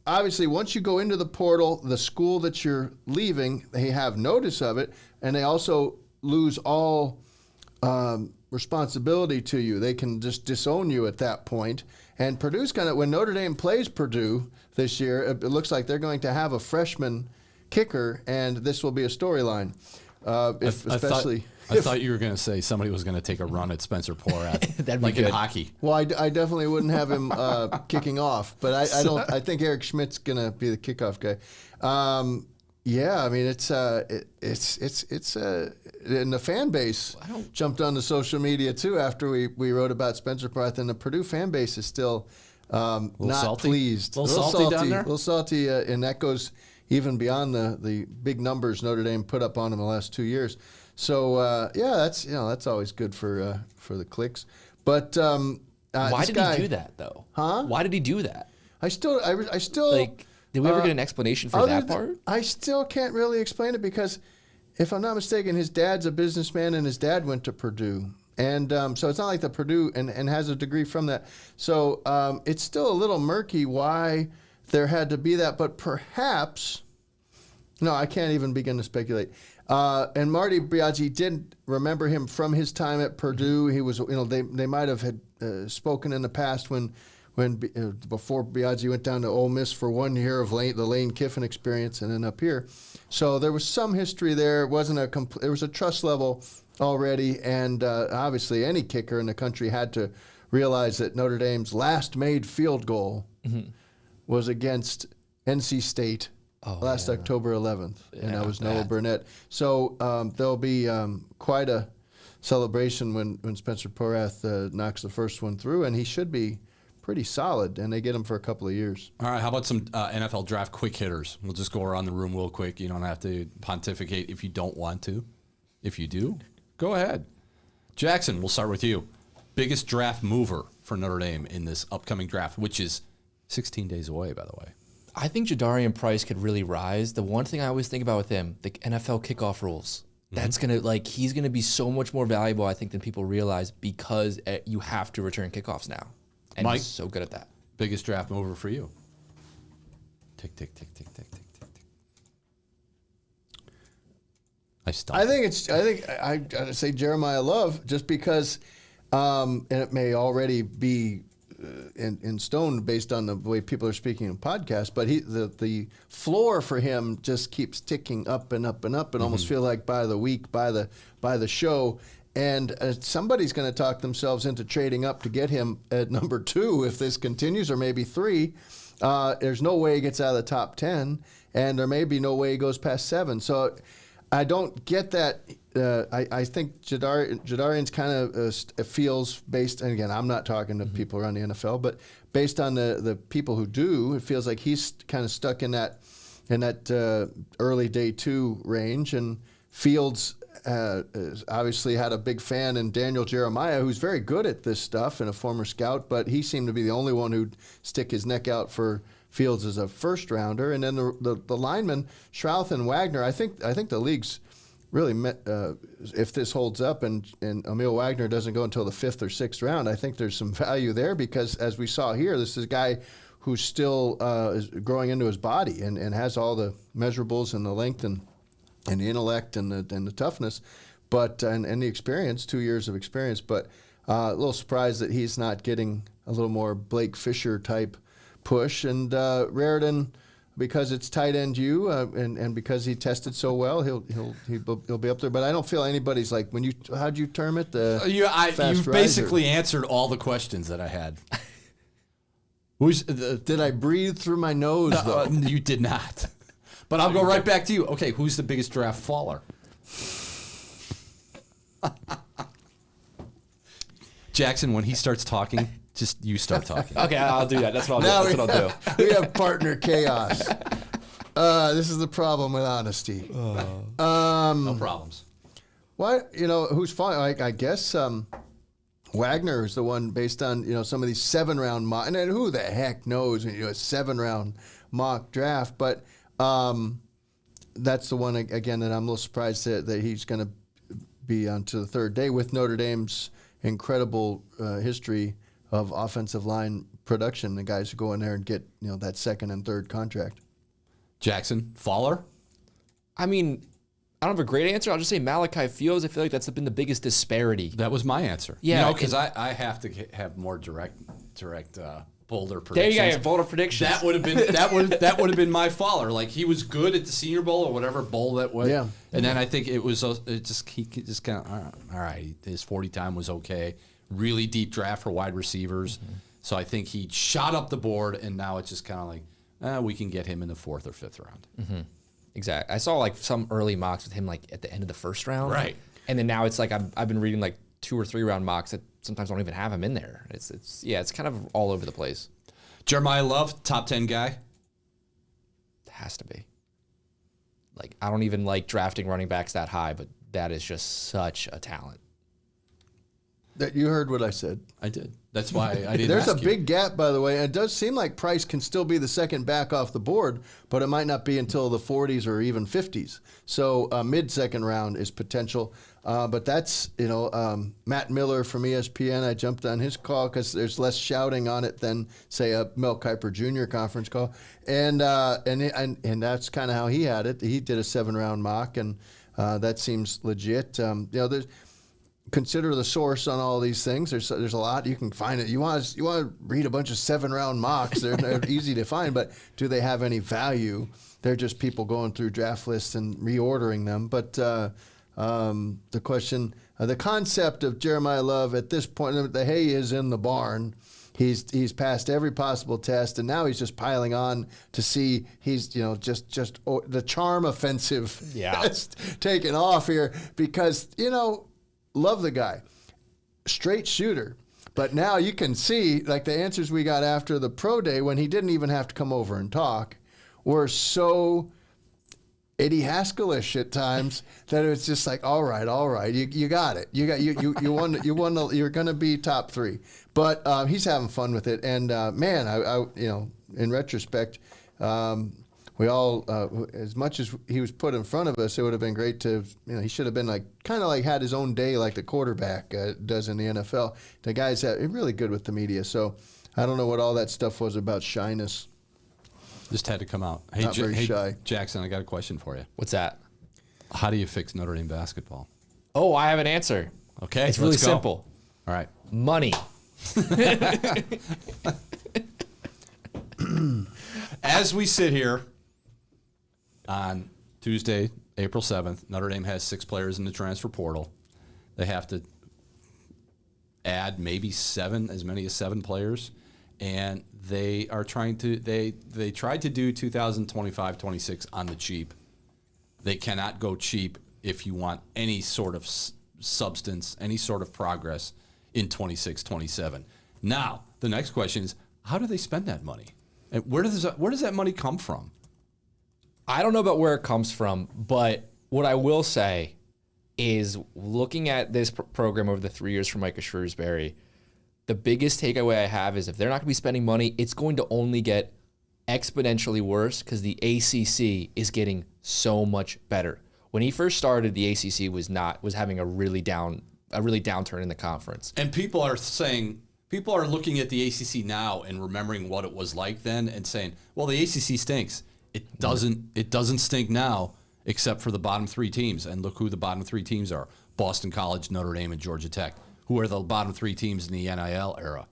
obviously, once you go into the portal, the school that you're leaving, they have notice of it, and they also lose all responsibility to you. They can just disown you at that point. And Purdue's when Notre Dame plays Purdue this year, it looks like they're going to have a freshman kicker, and this will be a storyline. I thought you were going to say somebody was going to take a run at Spencer Porath, That'd like be good. in hockey. Well, I definitely wouldn't have him kicking off, but I don't. I think Eric Schmidt's going to be the kickoff guy. It's and the fan base jumped onto social media too after we wrote about Spencer Porath, and the Purdue fan base is still not salty? pleased. A little salty down there? A little salty, and that goes even beyond the big numbers Notre Dame put up on him the last 2 years. So that's always good for the clicks. But why did he do that though? Huh? Why did he do that? I still Like, did we ever get an explanation for that part? I still can't really explain it because, if I'm not mistaken, his dad's a businessman and his dad went to Purdue. And so it's not like the Purdue and has a degree from that. So it's still a little murky why there had to be that. But perhaps, no, I can't even begin to speculate. And Marty Biaggi did remember him from his time at Purdue. He was, they might have had spoken in the past when before Biaggi went down to Ole Miss for 1 year of the Lane Kiffin experience, and then up here. So there was some history there. It wasn't there was a trust level already, and obviously any kicker in the country had to realize that Notre Dame's last made field goal was against NC State last October 11th, and that was Noah Burnett. So there'll be quite a celebration when Spencer Porath knocks the first one through, and he should be pretty solid, and they get him for a couple of years. All right, how about some NFL draft quick hitters? We'll just go around the room real quick. You don't have to pontificate if you don't want to. If you do, go ahead. Jackson, we'll start with you. Biggest draft mover for Notre Dame in this upcoming draft, which is 16 days away, by the way. I think Jadarian Price could really rise. The one thing I always think about with him, the NFL kickoff rules. That's he's gonna be so much more valuable, I think, than people realize because you have to return kickoffs now. And Mike, he's so good at that. Biggest draft mover for you? Tick, tick, tick, tick, tick, tick, tick, tick. I think I gotta say Jeremiah Love, just because, and it may already be in stone based on the way people are speaking in podcasts, but the floor for him just keeps ticking up and up and up, and almost feel like by the week, by the show. And somebody's going to talk themselves into trading up to get him at number 2 if this continues, or maybe 3. There's no way he gets out of the top 10, and there may be no way he goes past 7. So I don't get that. I think Jadarian's kind of feels based, and again, I'm not talking to people around the NFL, but based on the people who do, it feels like he's kind of stuck in that early day 2 range, and Fields obviously had a big fan in Daniel Jeremiah, who's very good at this stuff and a former scout, but he seemed to be the only one who'd stick his neck out for Fields as a first rounder. And then the linemen, Schrouth and Wagner, I think the league's really if this holds up and Emil Wagner doesn't go until the 5th or 6th round, I think there's some value there because, as we saw here, this is a guy who's still is growing into his body and has all the measurables and the length and the intellect and the toughness, but and the experience, 2 years of experience. But a little surprised that he's not getting a little more Blake Fisher type push. And Raridan, because it's tight end and because he tested so well, he'll be up there. But I don't feel anybody's like how'd you term it? You basically answered all the questions that I had. Did I breathe through my nose? No, you did not. But I'll go right back to you. Okay, who's the biggest draft faller? Jackson, when he starts talking, just you start talking. Okay, I'll do that. That's what I'll do. We have partner chaos. This is the problem with honesty. No problems. What, who's fine? I guess Wagner is the one based on, some of these 7-round mock. And then who the heck knows when you do a 7-round mock draft. But that's the one, again, that I'm a little surprised that he's going to be on to the third day with Notre Dame's incredible history of offensive line production. The guys who go in there and get, that second and third contract. Jackson, faller? I mean, I don't have a great answer. I'll just say Malachi Fields. I feel like that's been the biggest disparity. That was my answer. Yeah. Because I have to have more direct bolder predictions. There you go, bolder predictions. That would have been that would have been my faller. Like, he was good at the Senior Bowl or whatever bowl that was. Yeah. And then I think he just kind of all right. His 40 time was okay. Really deep draft for wide receivers. Mm-hmm. So I think he shot up the board, and now it's just kind of like we can get him in the 4th or 5th round. Mm-hmm. Exactly. I saw like some early mocks with him like at the end of the 1st round. Right. And then now it's like I've been reading like 2 or 3 round mocks that sometimes don't even have him in there. It's kind of all over the place. Jeremiah Love, top 10 guy? It has to be. Like, I don't even like drafting running backs that high, but that is just such a talent. That you heard what I said. I did. That's why I didn't There's ask a you. big gap, by the way. And it does seem like Price can still be the second back off the board, but it might not be until the 40s or even 50s. So mid-second round is potential. But that's, Matt Miller from ESPN. I jumped on his call because there's less shouting on it than, say, a Mel Kiper Jr. conference call. And that's kind of how he had it. He did a 7-round mock, and that seems legit. There's consider the source on all these things. There's a lot you can find. It. You want to read a bunch of 7-round mocks. They're easy to find, but do they have any value? They're just people going through draft lists and reordering them. But the question, the concept of Jeremiah Love at this point, the hay is in the barn. He's passed every possible test, and now he's just piling on to see he's just the charm offensive just taking off here because love the guy, straight shooter. But now you can see, like, the answers we got after the pro day when he didn't even have to come over and talk were so Eddie Haskell-ish at times that it was just like, all right, you got it, you won, you're going to be top 3. But he's having fun with it, and man, I in retrospect. We all, as much as he was put in front of us, it would have been great to, he should have been kind of had his own day like the quarterback does in the NFL. The guy's really good with the media. So I don't know what all that stuff was about shyness. Just had to come out. Hey, Not very shy. Jackson, I got a question for you. What's that? How do you fix Notre Dame basketball? Oh, I have an answer. Okay, it's really simple. All right. Money. As we sit here on Tuesday, April 7th, Notre Dame has 6 players in the transfer portal. They have to add maybe as many as 7 players, and they are trying to. They tried to do 2025-26 on the cheap. They cannot go cheap if you want any sort of substance, any sort of progress in 26-27. Now, the next question is, how do they spend that money? And where does that money come from? I don't know about where it comes from, but what I will say is looking at this program over the 3 years for Micah Shrewsbury, the biggest takeaway I have is if they're not going to be spending money, it's going to only get exponentially worse because the ACC is getting so much better. When he first started, the ACC was having a really downturn in the conference. And people are looking at the ACC now and remembering what it was like then and saying, well, the ACC stinks. It doesn't stink now, except for the bottom 3 teams. And look who the bottom 3 teams are: Boston College, Notre Dame, and Georgia Tech. Who are the bottom 3 teams in the NIL era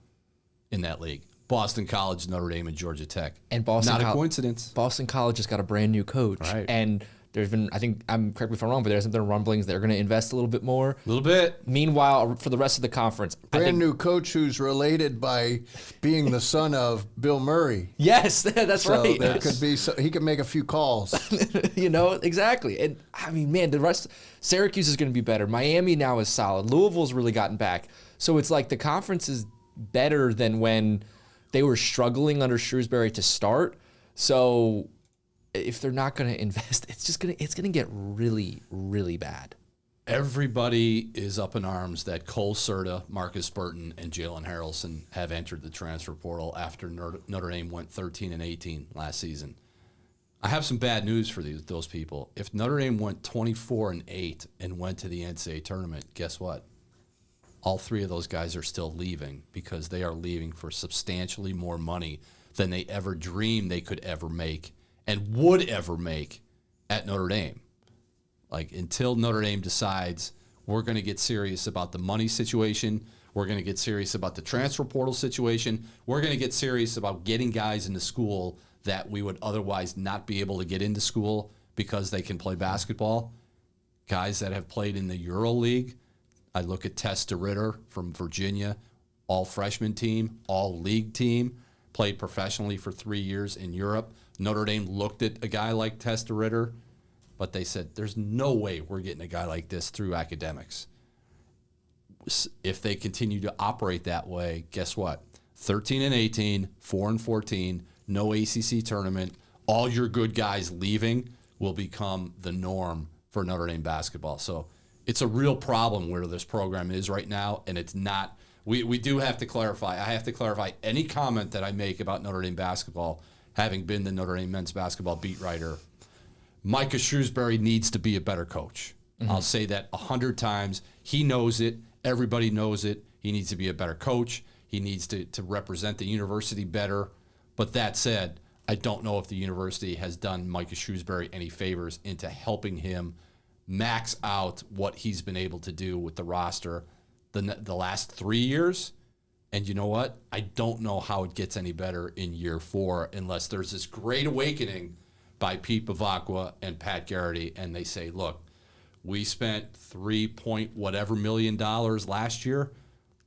in that league? Boston College, Notre Dame, and Georgia Tech. And not a coincidence. Boston College just got a brand new coach, right. And There's been, I think, correct me if I'm wrong, but there's been rumblings they're going to invest a little bit more. A little bit. Meanwhile, for the rest of the conference, Brand new coach who's related by being the son of Bill Murray. Yes, that's So right. there could be, he could make a few calls. Exactly. And I mean, man, the rest, Syracuse is going to be better. Miami now is solid. Louisville's really gotten back. So it's like the conference is better than when they were struggling under Shrewsbury to start. So if they're not going to invest, it's going to get really, really bad. Everybody is up in arms that Cole Serta, Marcus Burton, and Jalen Harrelson have entered the transfer portal after Notre Dame went 13-18 last season. I have some bad news for those people. If Notre Dame went 24-8 and went to the NCAA tournament, guess what? All three of those guys are still leaving because they are leaving for substantially more money than they ever dreamed they could ever make and would ever make at Notre Dame. Like, until Notre Dame decides we're going to get serious about the money situation, we're going to get serious about the transfer portal situation, we're going to get serious about getting guys into school that we would otherwise not be able to get into school because they can play basketball. Guys that have played in the Euro League. I look at Testa Ritter from Virginia, all freshman team, all league team, played professionally for 3 years in Europe. Notre Dame looked at a guy like Testa Ritter, but they said, there's no way we're getting a guy like this through academics. If they continue to operate that way, guess what? 13-18, 4-14, no ACC tournament, all your good guys leaving will become the norm for Notre Dame basketball. So it's a real problem where this program is right now, and it's not. We do have to clarify. I have to clarify any comment that I make about Notre Dame basketball, having been the Notre Dame men's basketball beat writer. Micah Shrewsbury needs to be a better coach. Mm-hmm. I'll say that 100 times. He knows it. Everybody knows it. He needs to be a better coach. He needs to represent the university better. But that said, I don't know if the university has done Micah Shrewsbury any favors into helping him max out what he's been able to do with the roster the last 3 years. And you know what? I don't know how it gets any better in year 4 unless there's this great awakening by Pete Bavacqua and Pat Garrity, and they say, look, we spent $3 whatever million last year.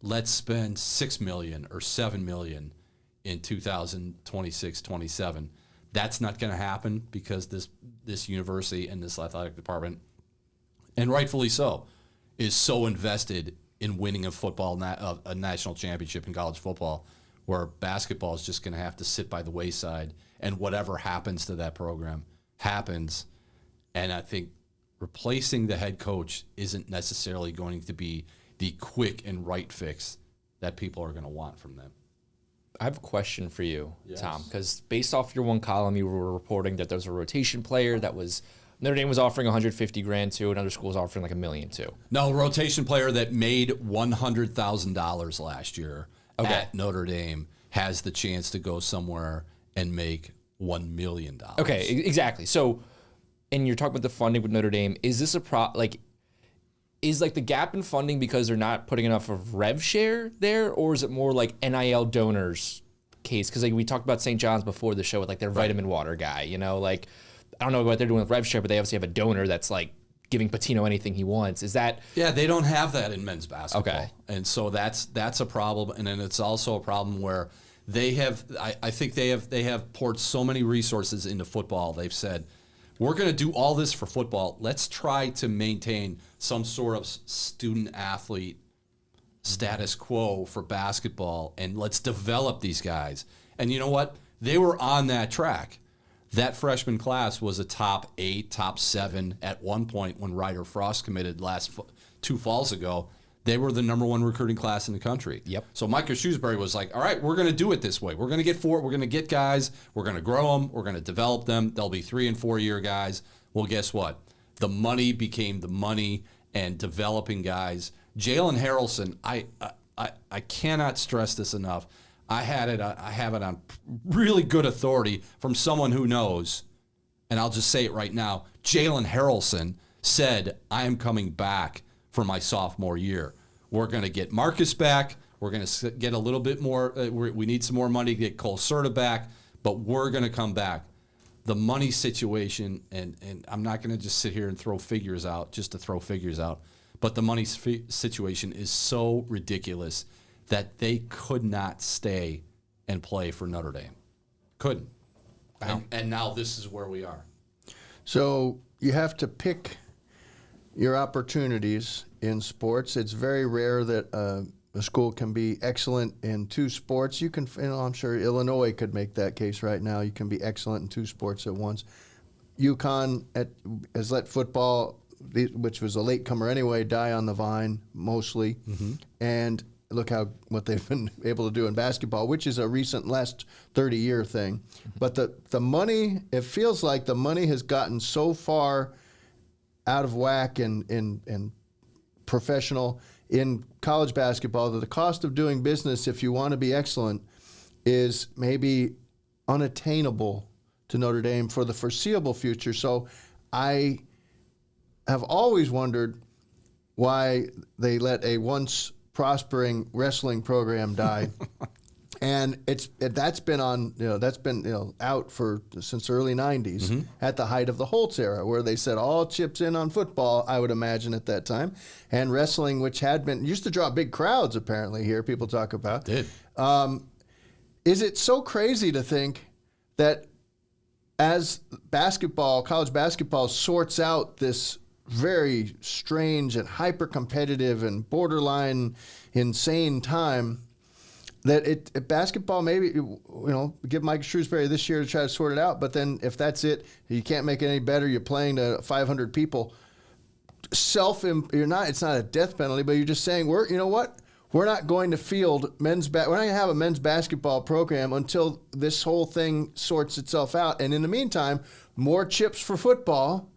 Let's spend $6 million or $7 million in 2026-27. That's not going to happen because this university and this athletic department, and rightfully so, is so invested in winning a national championship in college football, where basketball is just going to have to sit by the wayside, and whatever happens to that program happens. And I think replacing the head coach isn't necessarily going to be the quick and right fix that people are going to want from them. I have a question for you, yes, Tom, because based off your one column, you were reporting that there was a rotation player that was Notre Dame was offering $150,000 to, another school was offering like $1 million to. No, rotation player that made $100,000 last year at Notre Dame has the chance to go somewhere and make $1 million. Okay, exactly. So, and you're talking about the funding with Notre Dame. Is this is the gap in funding because they're not putting enough of rev share there, or is it more like NIL donors case? Because we talked about St. John's before the show with their vitamin water guy. I don't know what they're doing with rev share, but they obviously have a donor that's giving Patino anything he wants. Is that? Yeah, they don't have that in men's basketball. Okay. And so that's a problem. And then it's also a problem where they have, I think they have poured so many resources into football. They've said, we're going to do all this for football. Let's try to maintain some sort of student athlete status quo for basketball, and let's develop these guys. And you know what? They were on that track. That freshman class was a top 8, top 7 at one point when Ryder Frost committed 2 falls ago. They were the number 1 recruiting class in the country. Yep. So Micah Shrewsbury was like, all right, we're going to do it this way. We're going to get we're going to get guys. We're going to grow them. We're going to develop them. They'll be 3 and 4 year guys. Well, guess what? The money became the money, and developing guys. Jalen Harrelson, I cannot stress this enough. I have it on really good authority from someone who knows, and I'll just say it right now. Jalen Harrelson said, I am coming back for my sophomore year. We're going to get Marcus back. We're going to get a little bit more. We need some more money to get Cole Serta back, but we're going to come back. the money situation, and I'm not going to just sit here and throw figures out just to throw figures out, but the money situation is so ridiculous that they could not stay and play for Notre Dame. Couldn't. Wow. And now this is where we are. So you have to pick your opportunities in sports. It's very rare that a school can be excellent in two sports. You can, I'm sure Illinois could make that case right now. You can be excellent in two sports at once. UConn has let football, which was a latecomer anyway, die on the vine mostly. Mm-hmm. And look what they've been able to do in basketball, which is a recent last 30-year thing. Mm-hmm. But the money, it feels like the money has gotten so far out of whack in professional in college basketball that the cost of doing business, if you want to be excellent, is maybe unattainable to Notre Dame for the foreseeable future. So I have always wondered why they let a once prospering wrestling program die. And that's been out since the early 90s, mm-hmm. at the height of the Holtz era, where they said all chips in on football, I would imagine at that time, and wrestling, which used to draw big crowds apparently here, people talk about. Did. Is it so crazy to think that as college basketball sorts out this very strange and hyper-competitive and borderline insane time, that basketball maybe, give Mike Shrewsbury this year to try to sort it out, but then if that's it, you can't make it any better, you're playing to 500 people. It's not a death penalty, but you're just saying, we're not going to field we're not going to have a men's basketball program until this whole thing sorts itself out. And in the meantime, more chips for football,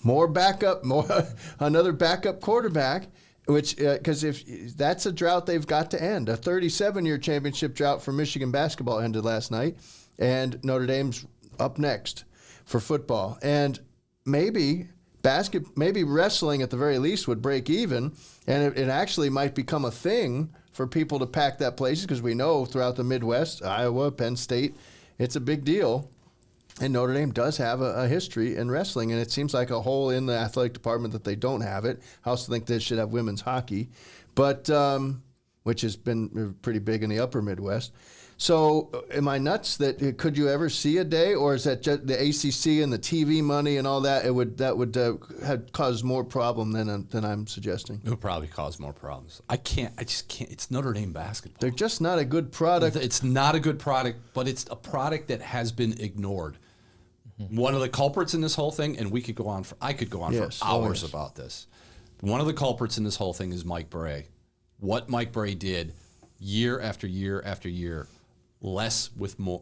another backup quarterback, which because if that's a drought they've got to end. A 37-year championship drought for Michigan basketball ended last night, and Notre Dame's up next for football. And maybe wrestling at the very least would break even, and it actually might become a thing for people to pack that place, because we know throughout the Midwest, Iowa, Penn State, it's a big deal. And Notre Dame does have a history in wrestling, and it seems like a hole in the athletic department that they don't have it. I also think they should have women's hockey, but which has been pretty big in the upper Midwest. So am I nuts that could you ever see a day, or is that just the ACC and the TV money and all that? That would have caused more problem than I'm suggesting. It would probably cause more problems. I just can't. It's Notre Dame basketball. They're just not a good product. It's not a good product, but it's a product that has been ignored. One of the culprits in this whole thing, and I could go on for hours about this. One of the culprits in this whole thing is Mike Bray. What Mike Bray did year after year after year, less with more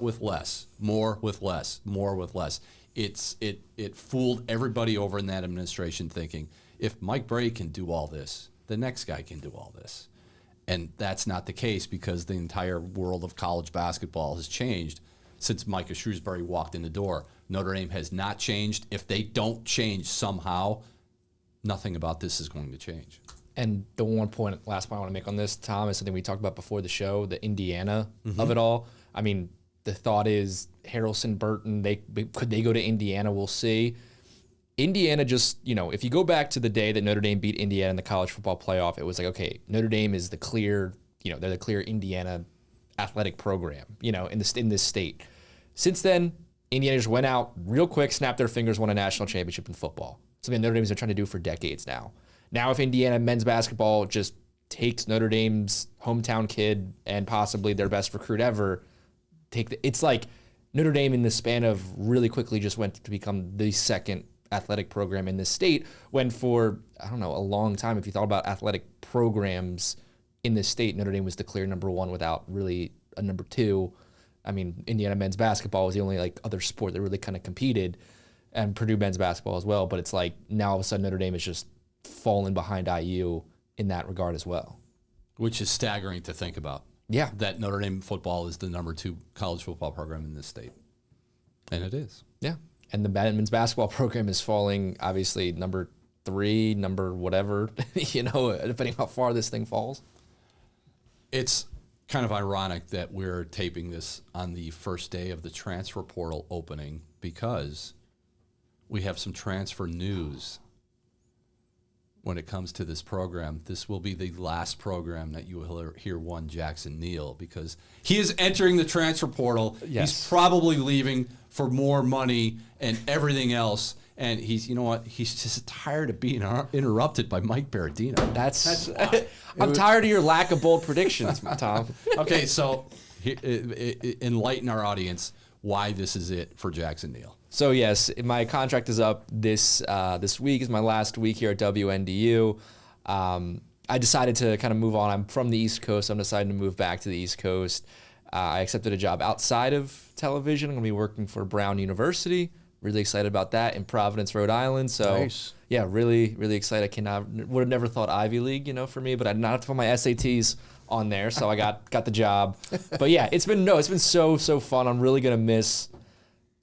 with less, more with less, more with less. It fooled everybody over in that administration, thinking if Mike Bray can do all this, the next guy can do all this. And that's not the case, because the entire world of college basketball has changed since Micah Shrewsbury walked in the door. Notre Dame has not changed. If they don't change somehow, nothing about this is going to change. And the last point I want to make on this, Tom, is something we talked about before the show, the Indiana of it all. I mean, the thought is Harrelson, Burton, could they go to Indiana? We'll see. Indiana just, if you go back to the day that Notre Dame beat Indiana in the college football playoff, it was like, okay, Notre Dame is the clear, they're the clear Indiana athletic program, in this state. Since then, Indiana just went out real quick, snapped their fingers, won a national championship in football. Something Notre Dame's been trying to do for decades now. Now, if Indiana men's basketball just takes Notre Dame's hometown kid and possibly their best recruit ever, it's like Notre Dame in the span of really quickly just went to become the second athletic program in this state, when for, a long time, if you thought about athletic programs in this state, Notre Dame was the clear number one without really a number two. I mean, Indiana men's basketball was the only other sport that really kind of competed, and Purdue men's basketball as well. But it's like now all of a sudden Notre Dame is just fallen behind IU in that regard as well. Which is staggering to think about. Yeah. That Notre Dame football is the number 2 college football program in this state. And it is. Yeah. And the men's basketball program is falling, obviously, number 3, number whatever, depending how far this thing falls. It's kind of ironic that we're taping this on the first day of the transfer portal opening because we have some transfer news when it comes to this program. This will be the last program that you will hear one Jackson Neill because he is entering the transfer portal. Yes. He's probably leaving for more money and everything else. And he's, you know what? He's just tired of being interrupted by Mike Berardino. That's I'm tired of your lack of bold predictions, Tom. Okay, so enlighten our audience why this is it for Jackson Neill. So yes, my contract is up this week. Is my last week here at WNDU. I decided to kind of move on. I'm from the East Coast. I'm deciding to move back to the East Coast. I accepted a job outside of television. I'm going to be working for Brown University. Really excited about that in Providence, Rhode Island. So nice. Yeah, really, really excited. Would have never thought Ivy League, for me, but I did not have to put my SATs on there, so I got the job. But yeah, it's been so fun. I'm really gonna miss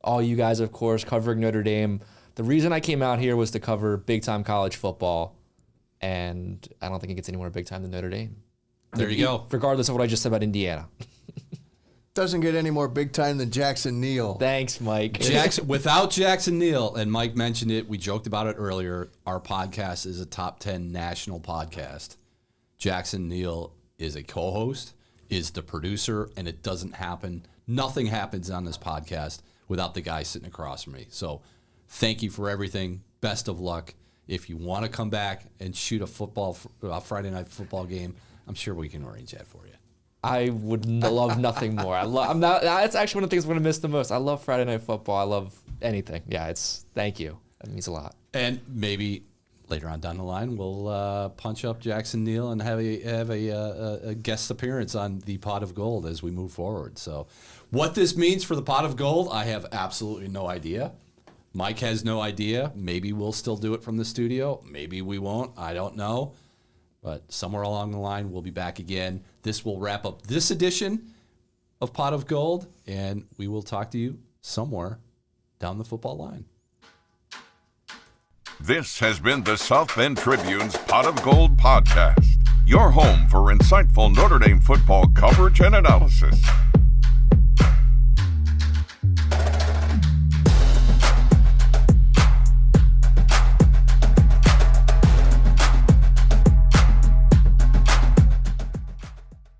all you guys, of course, covering Notre Dame. The reason I came out here was to cover big time college football, and I don't think it gets any more big time than Notre Dame. There you go. Regardless of what I just said about Indiana. Doesn't get any more big time than Jackson Neill. Thanks, Mike. Without Jackson Neill, and Mike mentioned it, we joked about it earlier, our podcast is a top 10 national podcast. Jackson Neill is a co-host, is the producer, and it doesn't happen. Nothing happens on this podcast without the guy sitting across from me. So thank you for everything. Best of luck. If you want to come back and shoot a Friday night football game, I'm sure we can arrange that for you. I would love nothing more. That's actually one of the things I'm going to miss the most. I love Friday Night Football. I love anything. Yeah, thank you. That means a lot. And maybe later on down the line, we'll punch up Jackson Neill and have a guest appearance on the Pot of Gold as we move forward. So what this means for the Pot of Gold, I have absolutely no idea. Mike has no idea. Maybe we'll still do it from the studio. Maybe we won't. I don't know. But somewhere along the line, we'll be back again. This will wrap up this edition of Pot of Gold, and we will talk to you somewhere down the football line. This has been the South Bend Tribune's Pot of Gold podcast, your home for insightful Notre Dame football coverage and analysis.